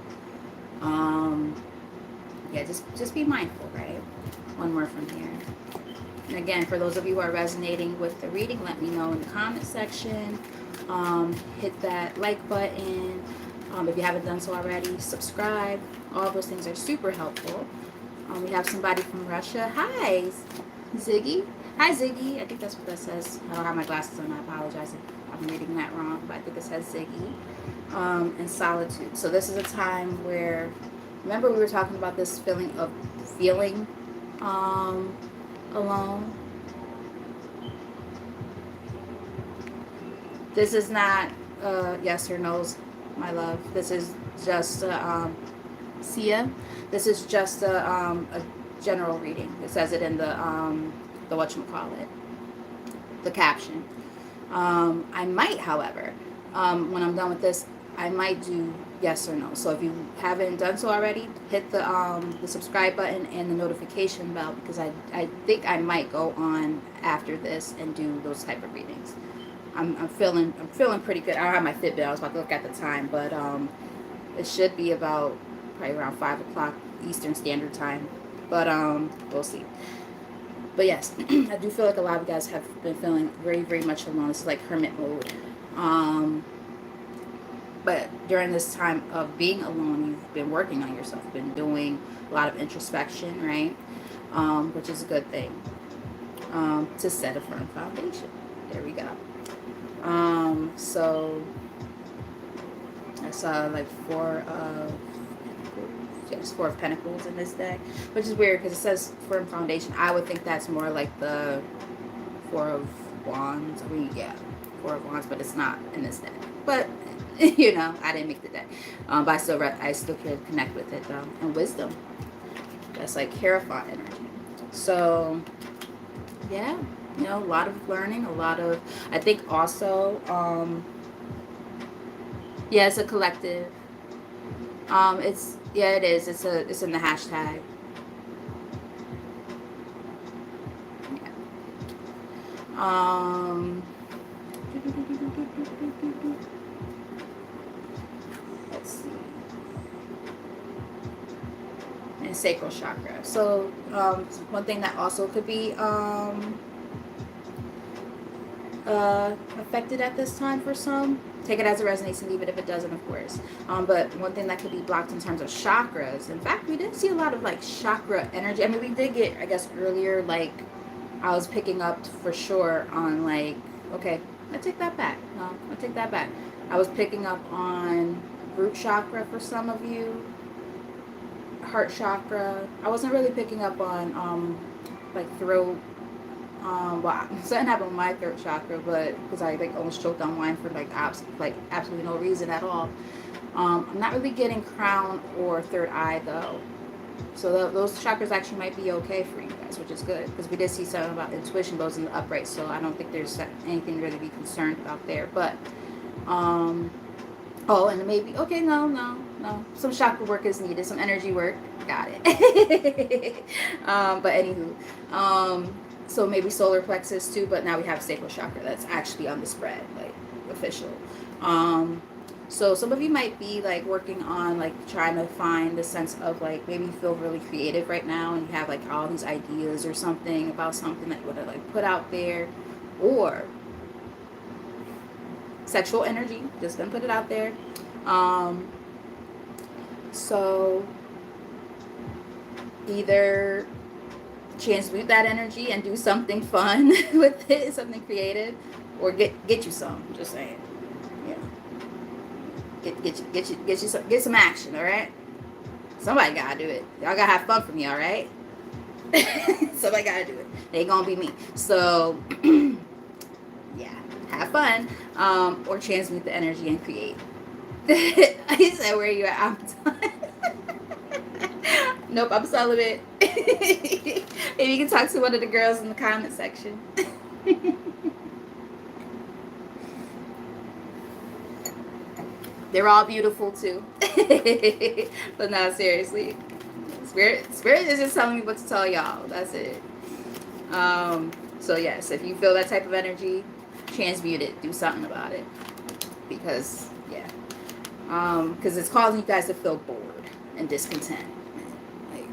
Speaker 1: Yeah, just be mindful, right? One more from here. And again, for those of you who are resonating with the reading, let me know in the comment section. Hit that like button. If you haven't done so already, subscribe. All those things are super helpful. We have somebody from Russia. Hi, Ziggy. Hi, Ziggy. I think that's what that says. I don't have my glasses on. I apologize if I'm reading that wrong, but I think it says Ziggy. And solitude. So this is a time where, remember we were talking about this feeling of feeling alone. This is not yes or no's, my love. This is just Sia. This is just a general reading. It says it in the whatchamacallit, the caption. I might, however, when I'm done with this, I might do yes or no. So if you haven't done so already, hit the subscribe button and the notification bell, because I think I might go on after this and do those type of readings. I'm feeling pretty good. I don't have my Fitbit. I was about to look at the time, but it should be about probably around 5 o'clock Eastern Standard Time. But we'll see. But yes, I do feel like a lot of you guys have been feeling very, very much alone. This is like hermit mode. But during this time of being alone, you've been working on yourself, been doing a lot of introspection, right? Which is a good thing, to set a firm foundation. There we go. So I saw like Four of Pentacles in this deck, which is weird because it says firm foundation. I would think that's more like the Four of Wands. I mean, yeah, Four of Wands, but it's not in this deck. But I didn't make the deck. But I still could connect with it though. And wisdom. That's like Hierophant energy. So yeah, a lot of learning, a lot of, I think also, yeah, it's a collective. It is. It's in the hashtag. Yeah. Let's see. And sacral chakra. So, one thing that also could be affected at this time for some. Take it as it resonates and leave it if it doesn't, of course. But one thing that could be blocked in terms of chakras. In fact, we didn't see a lot of like chakra energy. I mean, we did get, I guess, earlier, like I was picking up for sure on like, okay, I take that back. No, I take that back. I was picking up on root chakra for some of you, heart chakra. I wasn't really picking up on like throat. Well, something happened with my throat chakra, but because I like almost choked on wine for like absolutely no reason at all. I'm not really getting crown or third eye though, so those chakras actually might be okay for you guys, which is good, because we did see something about intuition goes in the upright, so I don't think there's anything really to be concerned about there. But oh, and maybe no, some chakra work is needed, some energy work. Got it. But anywho, so maybe solar plexus too, but now we have sacral chakra that's actually on the spread, like official. So some of you might be like working on like trying to find the sense of like, maybe you feel really creative right now and you have like all these ideas or something about something that you want to like put out there, or sexual energy, just gonna put it out there. So either transmute that energy and do something fun with it, something creative, or get you some. Just saying, get some action. All right, somebody gotta do it. Y'all gotta have fun for me. All right, somebody gotta do it. They ain't gonna be me. So yeah, have fun, or transmute the energy and create. He said, where are you at? I'm done. Nope, I'm celibate. Maybe you can talk to one of the girls in the comment section. They're all beautiful too. But no, seriously. Spirit is just telling me what to tell y'all. That's it. So yes, if you feel that type of energy, transmute it. Do something about it. Because yeah. Because it's causing you guys to feel bored and discontent. Like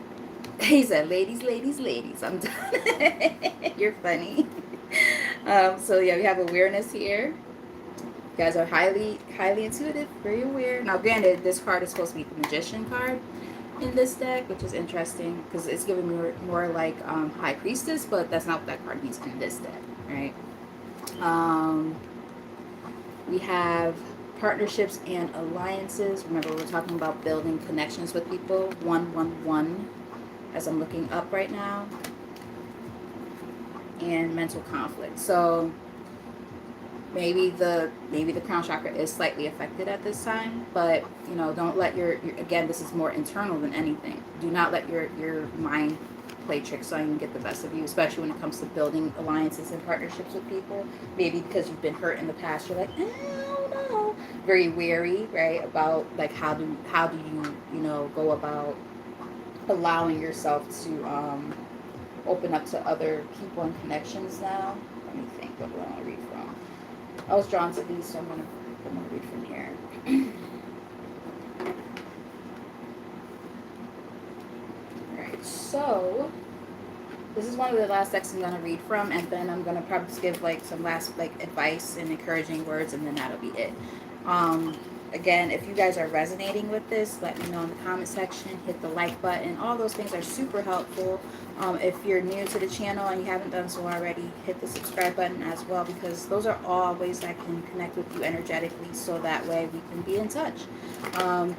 Speaker 1: he said, ladies, ladies, ladies. I'm done. You're funny. So yeah, we have awareness here. You guys are highly intuitive, very aware. Now, granted, this card is supposed to be the Magician card in this deck, which is interesting because it's giving me more like High Priestess, but that's not what that card means in this deck, right? We have partnerships and alliances. Remember, we're talking about building connections with people. 111, as I'm looking up right now, and mental conflict. So maybe the crown chakra is slightly affected at this time, but you know, don't let your again, this is more internal than anything. Do not let your mind play tricks on you and get the best of you, especially when it comes to building alliances and partnerships with people. Maybe because you've been hurt in the past, you're like, I don't know, very wary, right, about like how do you, you know, go about allowing yourself to open up to other people and connections now. Let me think, what do I want to read from? I was drawn to these, so I'm gonna read from here. Alright, so this is one of the last decks I'm gonna read from, and then I'm gonna probably just give like some last like advice and encouraging words, and then that'll be it. Again, if you guys are resonating with this, let me know in the comment section. Hit the like button. All those things are super helpful. If you're new to the channel and you haven't done so already, hit the subscribe button as well, because those are all ways I can connect with you energetically, so that way we can be in touch.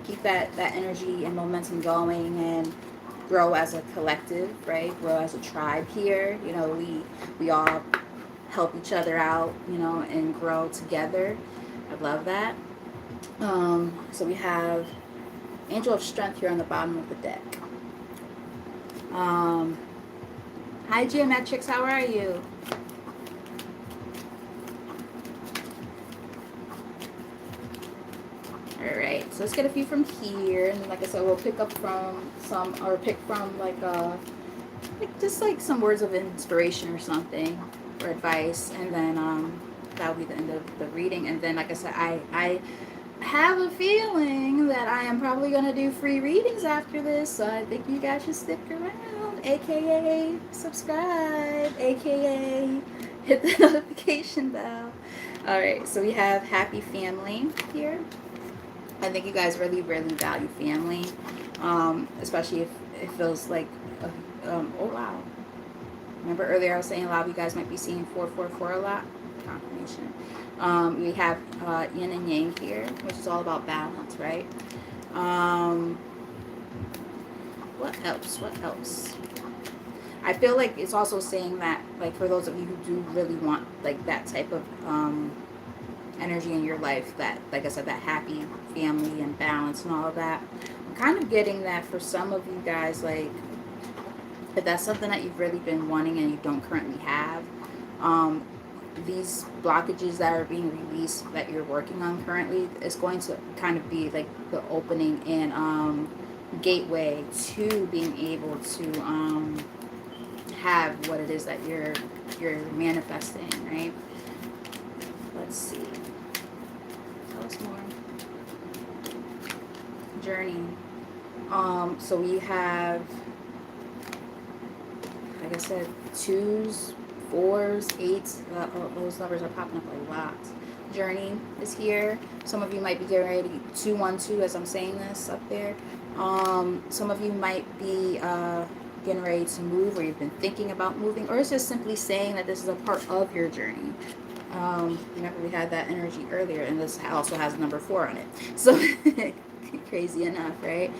Speaker 1: Keep that energy and momentum going and grow as a collective, right? Grow as a tribe here. You know, we all help each other out, you know, and grow together. I love that. So we have Angel of Strength here on the bottom of the deck. Hi Geometrics, how are you? Alright, so let's get a few from here, and like I said, we'll pick up from some, or pick from like just like some words of inspiration or something, or advice, and then that'll be the end of the reading. And then like I said, I have a feeling that I am probably going to do free readings after this, so I think you guys should stick around, aka subscribe, aka hit the notification bell. Alright, so we have happy family here. I think you guys really value family, especially if it feels like oh wow, remember earlier I was saying a lot of you guys might be seeing 444 a lot. Confirmation. We have yin and yang here, which is all about balance, right? What else? I feel like it's also saying that, like, for those of you who do really want like that type of energy in your life, that, like I said, that happy family and balance and all of that, I'm kind of getting that for some of you guys, like, if that's something that you've really been wanting and you don't currently have, these blockages that are being released that you're working on currently is going to kind of be like the opening and gateway to being able to have what it is that you're manifesting, right? Let's see. Tell us more. Journey. So we have, like I said, 2s, 4s, 8s, those numbers are popping up a lot. Journey is here. Some of you might be getting ready 212 as I'm saying this up there. Some of you might be getting ready to move, or you've been thinking about moving, or it's just simply saying that this is a part of your journey. Remember we had that energy earlier, and this also has number 4 on it. So crazy enough, right?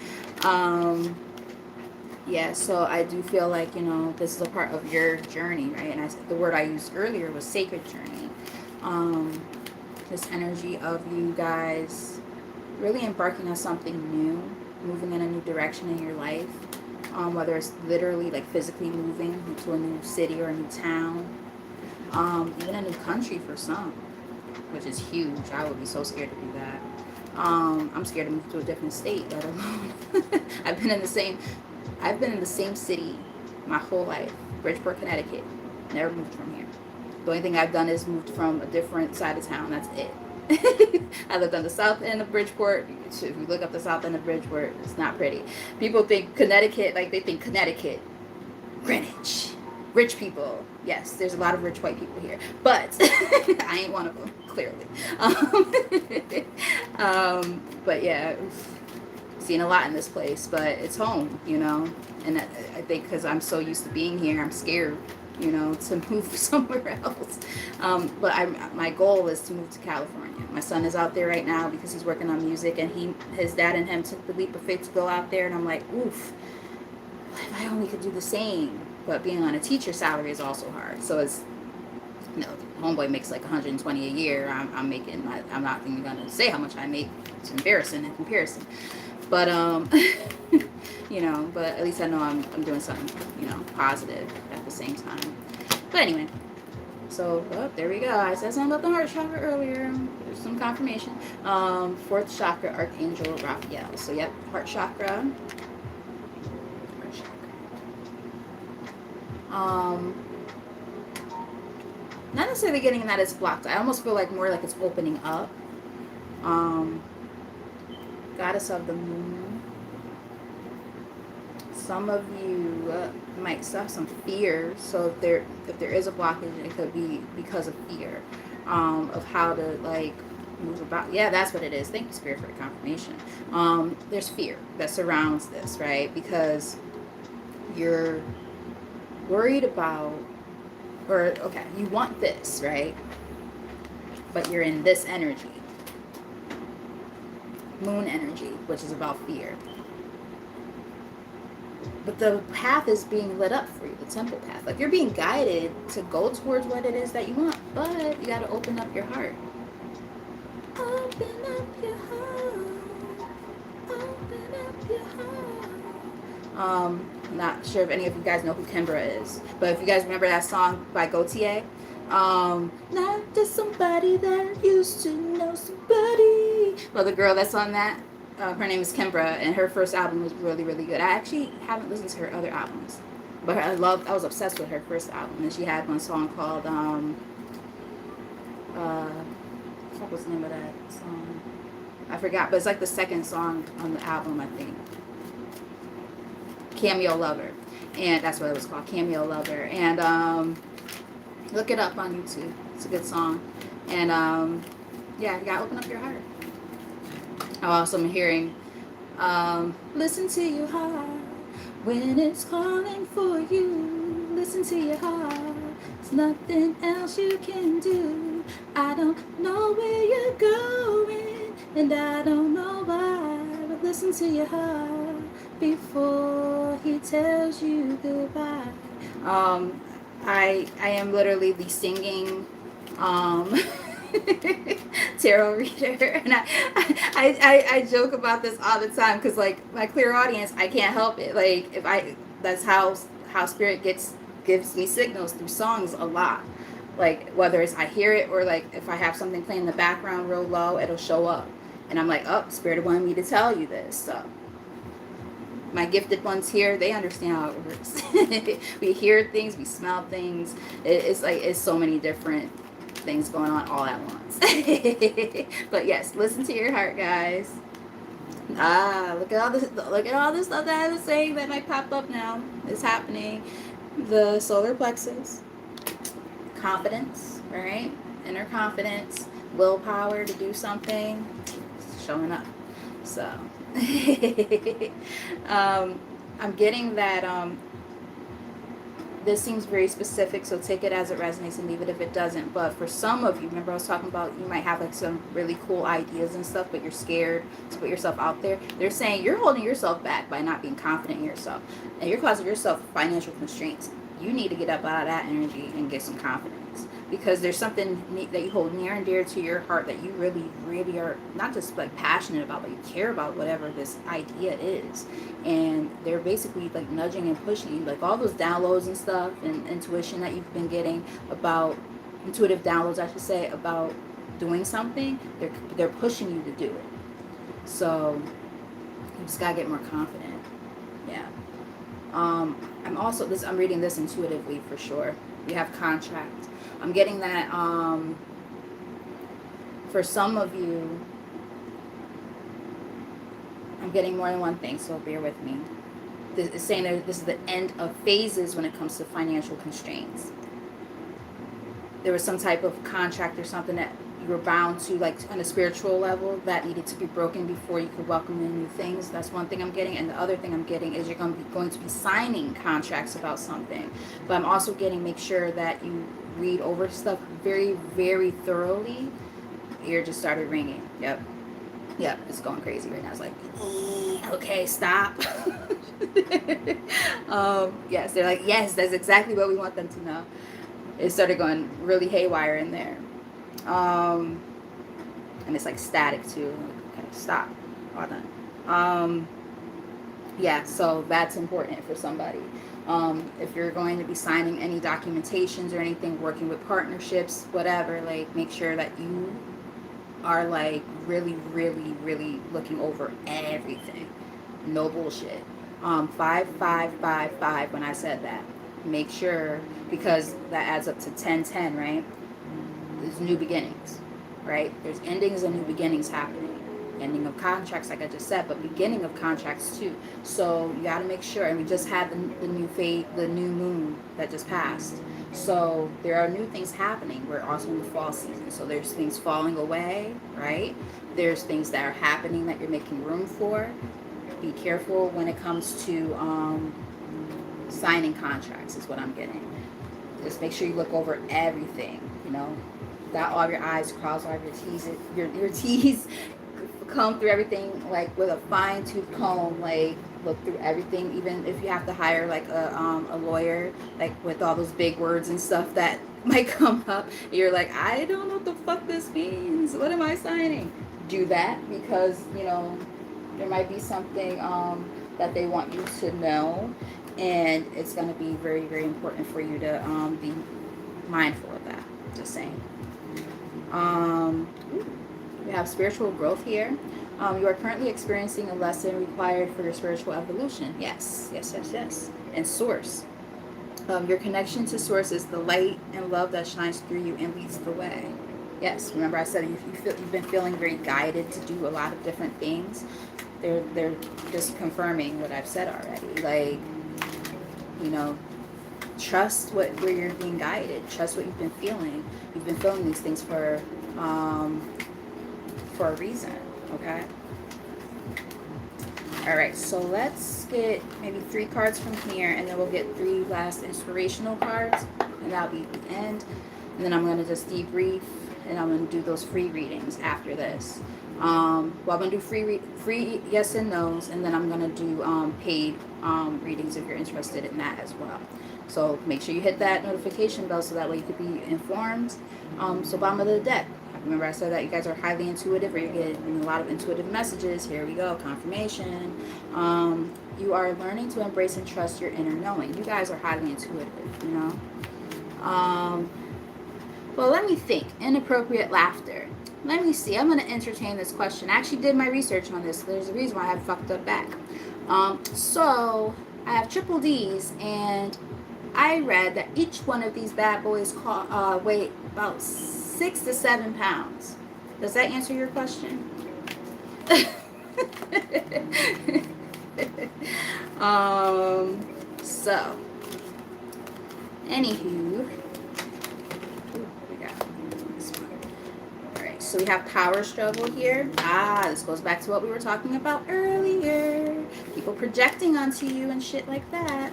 Speaker 1: Yeah, so I do feel like, you know, this is a part of your journey, right? And the word I used earlier was sacred journey. Um, this energy of you guys really embarking on something new, moving in a new direction in your life. Whether it's literally like physically moving to a new city or a new town, even a new country for some, which is huge. I would be so scared to do that. I'm scared to move to a different state, let alone. I've been in the same I've been in the same city my whole life, Bridgeport, Connecticut. Never moved from here. The only thing I've done is moved from a different side of town. That's it. I lived on the south end of Bridgeport. If you look up the south end of Bridgeport, it's not pretty. People think Connecticut, like they think Connecticut, Greenwich, rich people. Yes, there's a lot of rich white people here, but I ain't one of them, clearly. But yeah, seen a lot in this place, but it's home, you know. And I think because I'm so used to being here, I'm scared, you know, to move somewhere else. But my goal is to move to California. My son is out there right now because he's working on music, and his dad and him took the leap of faith to go out there, and I'm like, oof, if I only could do the same. But being on a teacher salary is also hard. So it's, you know, homeboy makes like 120 a year. I'm making, I'm not even gonna say how much I make. It's embarrassing in comparison. But you know, but at least I know I'm doing something, you know, positive at the same time. But anyway, so there we go. I said something about the heart chakra earlier. There's some confirmation. Fourth chakra, Archangel Raphael. So yep, heart chakra. Not necessarily getting that it's blocked. I almost feel like more like it's opening up. Goddess of the moon. Some of you might have some fear. So if there is a blockage, it could be because of fear, of how to like move about. Yeah, that's what it is. Thank you, Spirit, for the confirmation. There's fear that surrounds this, right? Because you're worried about, or okay, you want this, right? But you're in this energy, moon energy, which is about fear. But the path is being lit up for you, the temple path. Like you're being guided to go towards what it is that you want, but you got to open up your heart. Open up your heart. Open up your heart. Not sure if any of you guys know who Kimbra is, but if you guys remember that song by Gautier, not just somebody that used to know somebody. Well, the girl that's on that, her name is Kimbra, and her first album was really, really good. I actually haven't listened to her other albums, but I was obsessed with her first album, and she had one song called, what was the name of that song? I forgot, but it's like the second song on the album, I think. Cameo Lover, and that's what it was called, Cameo Lover. And look it up on YouTube. It's a good song. And yeah, you gotta open up your heart. I also am hearing, listen to your heart when it's calling for you. Listen to your heart. There's nothing else you can do. I don't know where you're going, and I don't know why, but listen to your heart before he tells you goodbye. I am literally the singing tarot reader, and I joke about this all the time because like my clear audience, I can't help it. Like that's how spirit gives me signals through songs a lot. Like whether it's I hear it or like if I have something playing in the background real low, it'll show up, and I'm like, oh, spirit wanted me to tell you this. So my gifted ones here, they understand how it works. We hear things, we smell things. It's so many different things going on all at once. But yes, listen to your heart, guys. Look at all this stuff that I was saying that might pop up now. It's happening. The solar plexus, confidence, right? Inner confidence, willpower to do something, it's showing up. So I'm getting that this seems very specific, so take it as it resonates and leave it if it doesn't. But for some of you, remember I was talking about you might have like some really cool ideas and stuff, but you're scared to put yourself out there. They're saying you're holding yourself back by not being confident in yourself, and you're causing yourself financial constraints. You need to get up out of that energy and get some confidence. because there's something that you hold near and dear to your heart that you really, really are not just like passionate about, but you care about whatever this idea is. And they're basically like nudging and pushing you, like all those downloads and stuff and intuition that you've been getting about, intuitive downloads, I should say, about doing something. They're pushing you to do it. So you just gotta get more confident. Yeah. I'm reading this intuitively for sure. We have contract. I'm getting that for some of you, I'm getting more than one thing, so bear with me. This is saying that this is the end of phases when it comes to financial constraints. There was some type of contract or something that you were bound to, like on a spiritual level, that needed to be broken before you could welcome in new things. That's one thing I'm getting. And the other thing I'm getting is you're going to be signing contracts about something. But I'm also getting, make sure that you read over stuff very, very thoroughly. Ear just started ringing. Yep, it's going crazy right now. It's like, okay, stop. Yes, they're like, yes, that's exactly what we want them to know. It started going really haywire in there. And it's like static too. Okay, stop. All done. Yeah, so that's important for somebody. If you're going to be signing any documentations or anything, working with partnerships, whatever, like make sure that you are like really, really, really looking over everything. No bullshit. 5555 when I said that. Make sure, because that adds up to 1010, right? There's new beginnings, right? There's endings and new beginnings happening. Ending of contracts, like I just said, but beginning of contracts too. So you got to make sure. And we just had the new fate, the new moon that just passed. So there are new things happening. We're also in the fall season. So there's things falling away, right? There's things that are happening that you're making room for. Be careful when it comes to signing contracts is what I'm getting. Just make sure you look over everything, you know. Dot all your I's, cross all your T's. Your T's, come through everything like with a fine-tooth comb. Like look through everything, even if you have to hire like a lawyer, like with all those big words and stuff that might come up. You're like, I don't know what the fuck this means. What am I signing? Do that, because you know there might be something that they want you to know, and it's going to be very, very important for you to be mindful of that. Just saying. We have spiritual growth here. You are currently experiencing a lesson required for your spiritual evolution. Yes. And source. Your connection to source is the light and love that shines through you and leads the way. Yes, remember I said you've been feeling very guided to do a lot of different things. They're just confirming what I've said already. Like, you know, trust where you're being guided. Trust what you've been feeling. You've been feeling these things for a reason. Okay. All right. So let's get maybe 3 cards from here, and then we'll get 3 last inspirational cards, and that'll be the end. And then I'm gonna just debrief, and I'm gonna do those free readings after this. Well, I'm gonna do free yes and no's, and then I'm gonna do paid readings if you're interested in that as well. So make sure you hit that notification bell so that way you could be informed. So bottom of the deck. Remember I said that you guys are highly intuitive, or you're getting a lot of intuitive messages. Here we go, confirmation. You are learning to embrace and trust your inner knowing. You guys are highly intuitive, you know. Well, let me think. Inappropriate laughter. Let me see. I'm going to entertain this question. I actually did my research on this. There's a reason why I have fucked up back. So I have triple D's, and I read that each one of these bad boys weigh about 6 to 7 pounds. Does that answer your question? So, anywho. So we have power struggle here. This goes back to what we were talking about earlier. People projecting onto you and shit like that.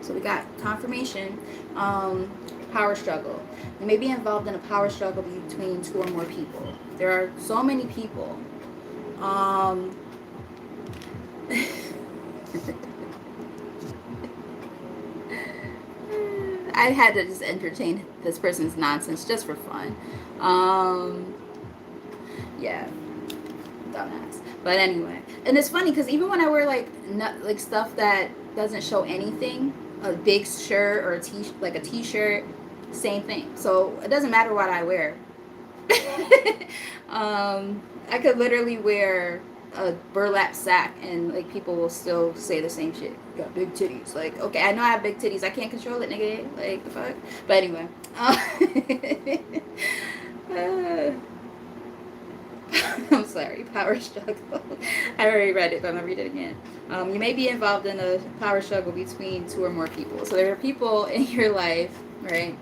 Speaker 1: So we got confirmation. Power struggle. You may be involved in a power struggle between 2 or more people. There are so many people. I had to just entertain this person's nonsense just for fun. Um, yeah, dumbass. But anyway, and it's funny because even when I wear like like stuff that doesn't show anything, a big shirt or like a t-shirt, same thing. So it doesn't matter what I wear. I could literally wear a burlap sack and like people will still say the same shit. You got big titties. Like, okay, I know I have big titties. I can't control it, nigga. Like, the fuck. But anyway. Uh, I'm sorry. Power struggle. I already read it, but I'm gonna read it again. You may be involved in a power struggle between two or more people. So there are people in your life, right,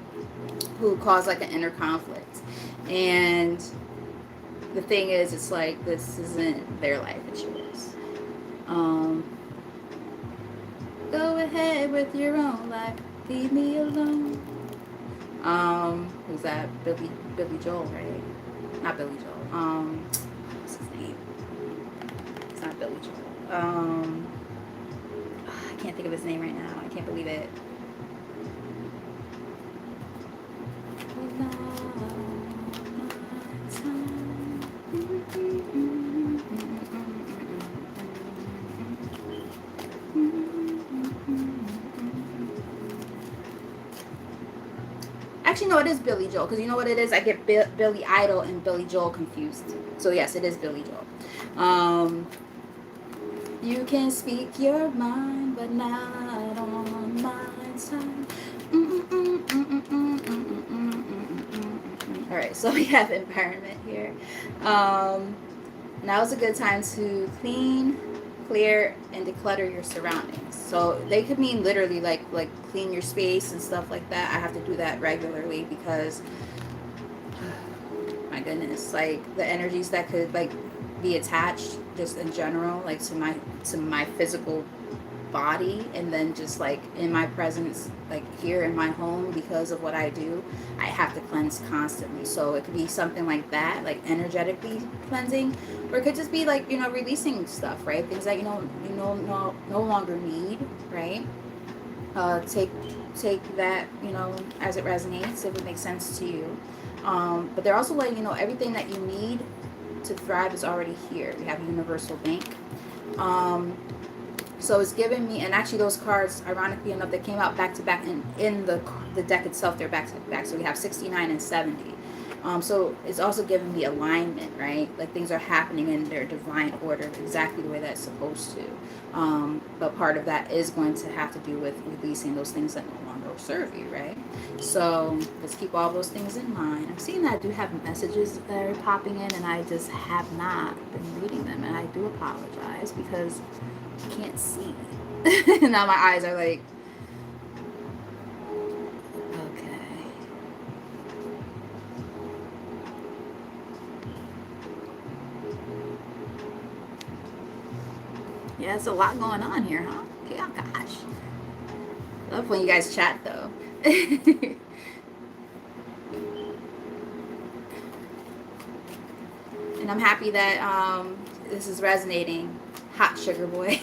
Speaker 1: who cause like an inner conflict. And the thing is, it's like this isn't their life, it's yours. Um, Go ahead with your own life, leave me alone. Who's that? Billy Joel, right? Not Billy Joel. What's his name? It's not Billy Joel. I can't think of his name right now. I can't believe it. Actually, no, it is Billy Joel. Because you know what it is? I get Billy Idol and Billy Joel confused. So, yes, it is Billy Joel. You can speak your mind, but not on my time. All right, so we have environment here. Now is a good time to clean, clear, and declutter your surroundings. So they could mean literally like clean your space and stuff like that. I have to do that regularly because my goodness, like the energies that could like be attached just in general, like to my physical body, and then just like in my presence, like here in my home, because of what I do, I have to cleanse constantly. So it could be something like that, like energetically cleansing, or it could just be like, you know, releasing stuff, right? Things that no longer need, right? Take that, you know, as it resonates, if it makes sense to you. But they're also letting you know everything that you need to thrive is already here. We have a universal bank. So it's giving me, and actually those cards, ironically enough, they came out back to back, and in the deck itself, they're back to back. So we have 69 and 70. So it's also giving me alignment, right? Like things are happening in their divine order, exactly the way that's supposed to. But part of that is going to have to do with releasing those things that no longer serve you, right? So let's keep all those things in mind. I'm seeing that I do have messages that are popping in, and I just have not been reading them, and I do apologize because I can't see. Now my eyes are like, okay. Yeah, it's a lot going on here, huh? Okay, oh gosh. Love when you guys chat though. And I'm happy that this is resonating. Hot sugar boy.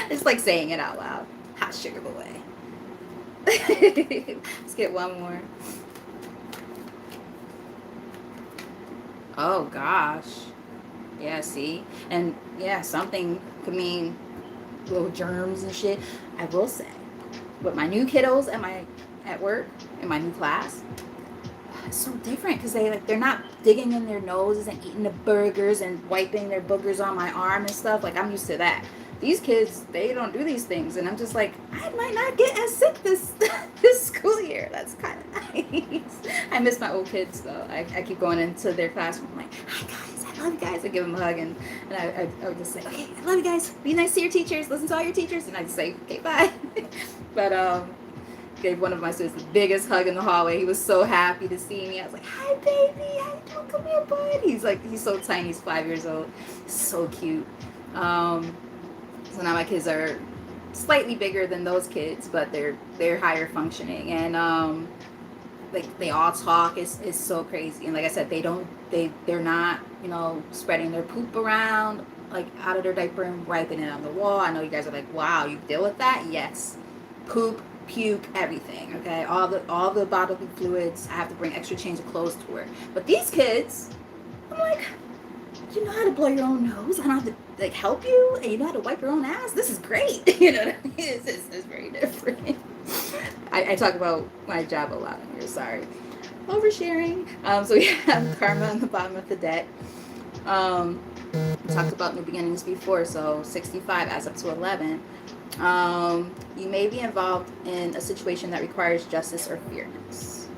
Speaker 1: It's like saying it out loud. Hot sugar boy. Let's get one more. Oh gosh. Yeah, see? And yeah, something could mean little germs and shit. I will say, with my new kiddos at work, in my new class, it's so different because they're not digging in their noses and eating the burgers and wiping their boogers on my arm and stuff. Like, I'm used to that. These kids, they don't do these things, and I'm just like, I might not get as sick this this school year. That's kind of nice. I miss my old kids though. I keep going into their classroom. I'm like, hi guys, I love you guys. I give them a hug, and I would just say, okay, I love you guys. Be nice to your teachers. Listen to all your teachers, and I just say, okay, bye. But gave one of my students the biggest hug in the hallway. He was so happy to see me. I was like, hi baby, how you doing? Come here, bud. He's so tiny. He's 5 years old. So cute. So now my kids are slightly bigger than those kids, but they're higher functioning, and like they all talk. It's so crazy. And like I said, they're not, you know, spreading their poop around like out of their diaper and wiping it on the wall. I know you guys are like, wow, you deal with that? Yes. Poop puke, everything. Okay, all the bodily fluids. I have to bring extra change of clothes to work. But these kids, I'm like, you know how to blow your own nose. I don't have to like help you, and you know how to wipe your own ass. This is great. You know what I mean? It's very different. I talk about my job a lot in here. Sorry, oversharing. So we have karma on the bottom of the deck. We talked about new beginnings before, so 65 adds up to 11. You may be involved in a situation that requires justice or fairness.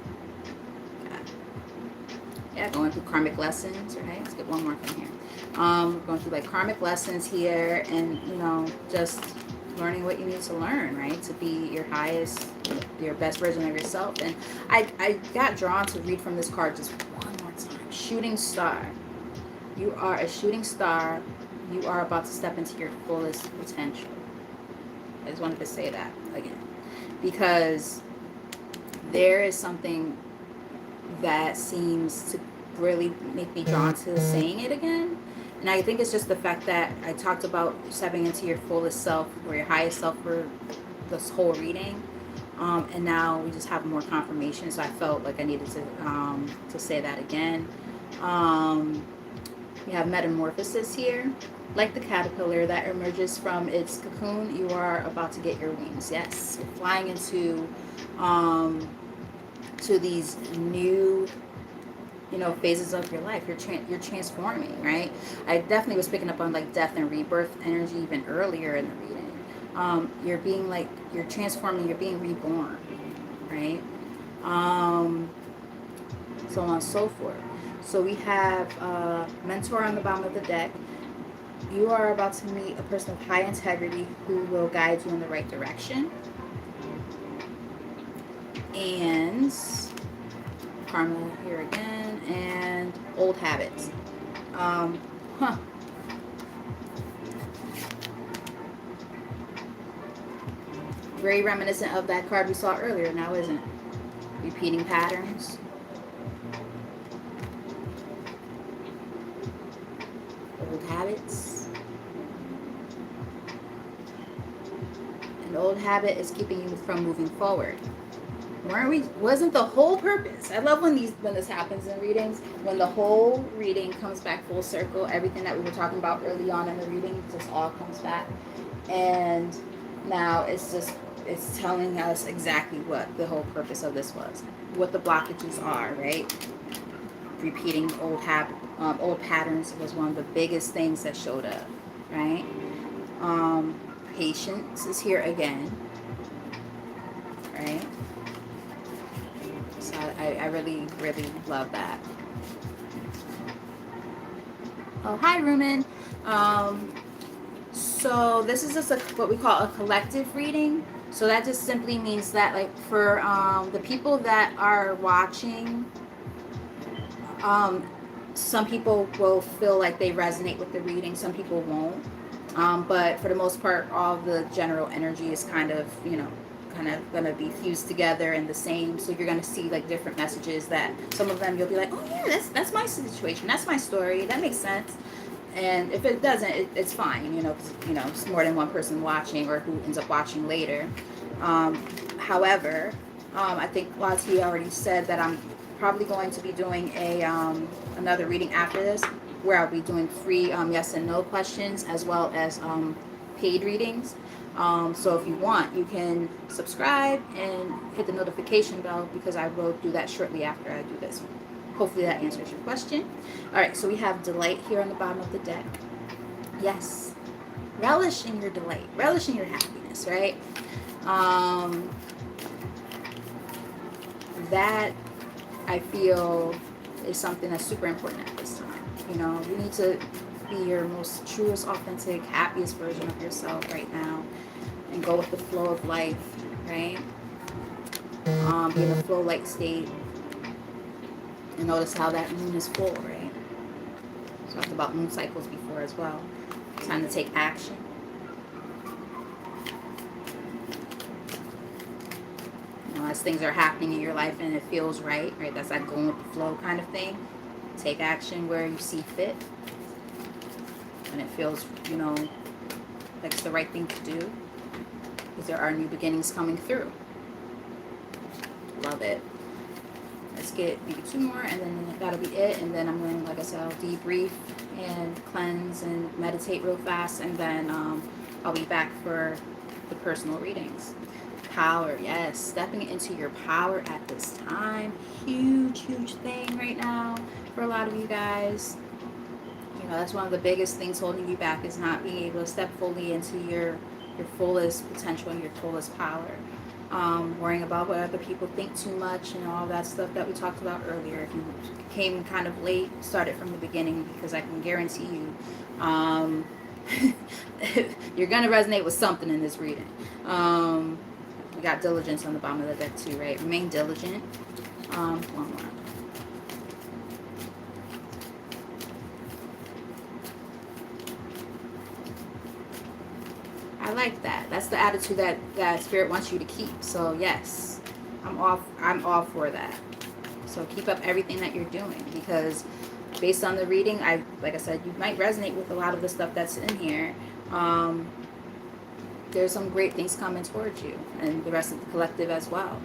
Speaker 1: Yeah, going through karmic lessons, right? Let's get one more from here. We're going through like karmic lessons here, and you know, just learning what you need to learn, right? To be your highest, your best version of yourself. And I got drawn to read from this card just one more time. Shooting star. You are a shooting star. You are about to step into your fullest potential. I just wanted to say that again, because there is something that seems to really make me drawn to saying it again. And I think it's just the fact that I talked about stepping into your fullest self or your highest self for this whole reading. And now we just have more confirmation. So I felt like I needed to say that again. We have metamorphosis here. Like the caterpillar that emerges from its cocoon, you are about to get your wings. Yes, you're flying into to these new, you know, phases of your life. You're transforming, right? I definitely was picking up on like death and rebirth energy even earlier in the reading. You're being like, you're transforming, you're being reborn, right? So on and so forth. So we have mentor on the bottom of the deck. You are about to meet a person of high integrity who will guide you in the right direction. And karma here again, and old habits. Very reminiscent of that card we saw earlier now, isn't it? Repeating patterns. Old habits. An old habit is keeping you from moving forward. Wasn't the whole purpose? I love when this happens in readings, when the whole reading comes back full circle. Everything that we were talking about early on in the reading just all comes back, and now it's telling us exactly what the whole purpose of this was, what the blockages are, right? Repeating old patterns was one of the biggest things that showed up, right? Patience is here again, right? So I really, really love that. Oh, hi, Rumen. So this is just what we call a collective reading. So that just simply means that, like, for the people that are watching, some people will feel like they resonate with the reading. Some people won't. But for the most part, all the general energy is kind of, you know, kind of going to be fused together and the same. So you're going to see like different messages that some of them you'll be like, oh yeah, that's my situation, that's my story, that makes sense. And if it doesn't, it's fine, you know, 'cause, you know, it's more than one person watching or who ends up watching later. However, I think Lati already said that I'm probably going to be doing another reading after this, where I'll be doing free yes and no questions, as well as paid readings. So if you want, you can subscribe and hit the notification bell, because I will do that shortly after I do this. Hopefully that answers your question. All right, so we have delight here on the bottom of the deck. Yes, relish in your delight, relish in your happiness, right? That I feel is something that's super important at this time. You know, you need to be your most truest, authentic, happiest version of yourself right now, and go with the flow of life, right? Be in a flow-like state, and notice how that moon is full, right? So I talked about moon cycles before as well. Time to take action. You know, as things are happening in your life and it feels right? That's that going with the flow kind of thing. Take action where you see fit, and it feels, you know, like it's the right thing to do, because there are new beginnings coming through. love it. Let's get maybe 2 more, and then that'll be it. And then I'm going to, like I said, I'll debrief and cleanse and meditate real fast, and then I'll be back for the personal readings. Power, yes, stepping into your power at this time. Huge, huge thing right now for a lot of you guys. You know, that's one of the biggest things holding you back, is not being able to step fully into your fullest potential and your fullest power. Worrying about what other people think too much and all that stuff that we talked about earlier. If you came kind of late, start it from the beginning, because I can guarantee you you're going to resonate with something in this reading. We got diligence on the bottom of the deck too, right? Remain diligent. One more. I like that. That's the attitude that Spirit wants you to keep. So yes, I'm all for that. So keep up everything that you're doing, because based on the reading, like I said, you might resonate with a lot of the stuff that's in here. There's some great things coming towards you, and the rest of the collective as well.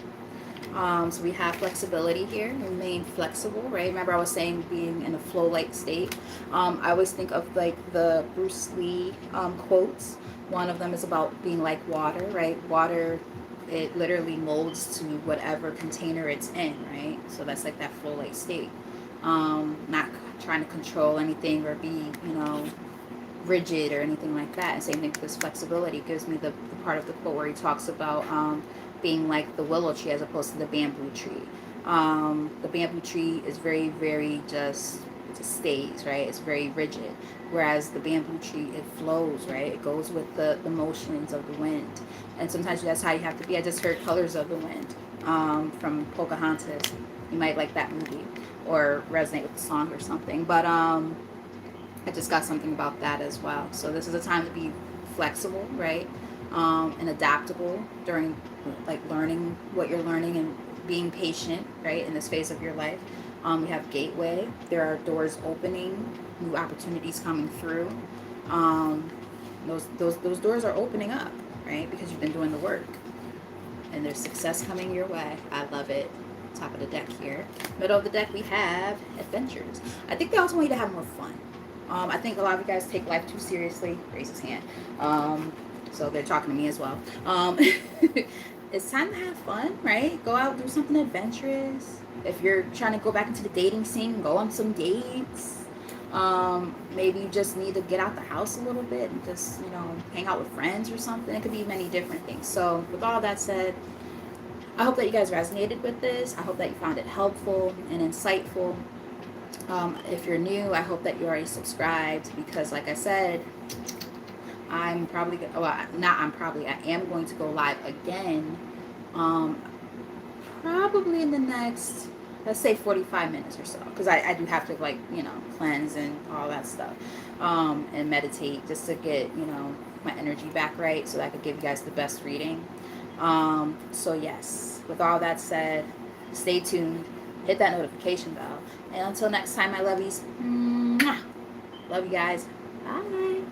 Speaker 1: So we have flexibility here. Remain flexible, right? Remember I was saying being in a flow-like state. I always think of like the Bruce Lee quotes. One of them is about being like water, right? Water, it literally molds to whatever container it's in, right? So that's like that flow-like state. Not trying to control anything or be, rigid or anything like that. And same thing with this flexibility. Gives me the part of the quote where he talks about being like the willow tree as opposed to the bamboo tree. The bamboo tree is very, very it just stays, right? It's very rigid. Whereas the bamboo tree, it flows, right? It goes with the motions of the wind. And sometimes that's how you have to be. I just heard Colors of the Wind from Pocahontas. You might like that movie or resonate with the song or something. But I just got something about that as well. So this is a time to be flexible, right? And adaptable during like learning what you're learning, and being patient, right, in this phase of your life. We have gateway. There are doors opening, new opportunities coming through. Those doors are opening up, right, because you've been doing the work, and there's success coming your way. I love it. Top of the deck here. Middle of the deck we have adventures. I think they also want you to have more fun. I think a lot of you guys take life too seriously. Raise his hand. So they're talking to me as well. It's time to have fun, right? Go out, do something adventurous. If you're trying to go back into the dating scene, go on some dates. Maybe you just need to get out the house a little bit and just, hang out with friends or something. It could be many different things. So with all that said, I hope that you guys resonated with this. I hope that you found it helpful and insightful. If you're new, I hope that you already subscribed, because like I said, I am going to go live again, probably in the next, let's say 45 minutes or so, because I do have to cleanse and all that stuff, and meditate just to get, my energy back right, so that I could give you guys the best reading. So yes, with all that said, stay tuned, hit that notification bell, and until next time, my lovies, love you guys, bye.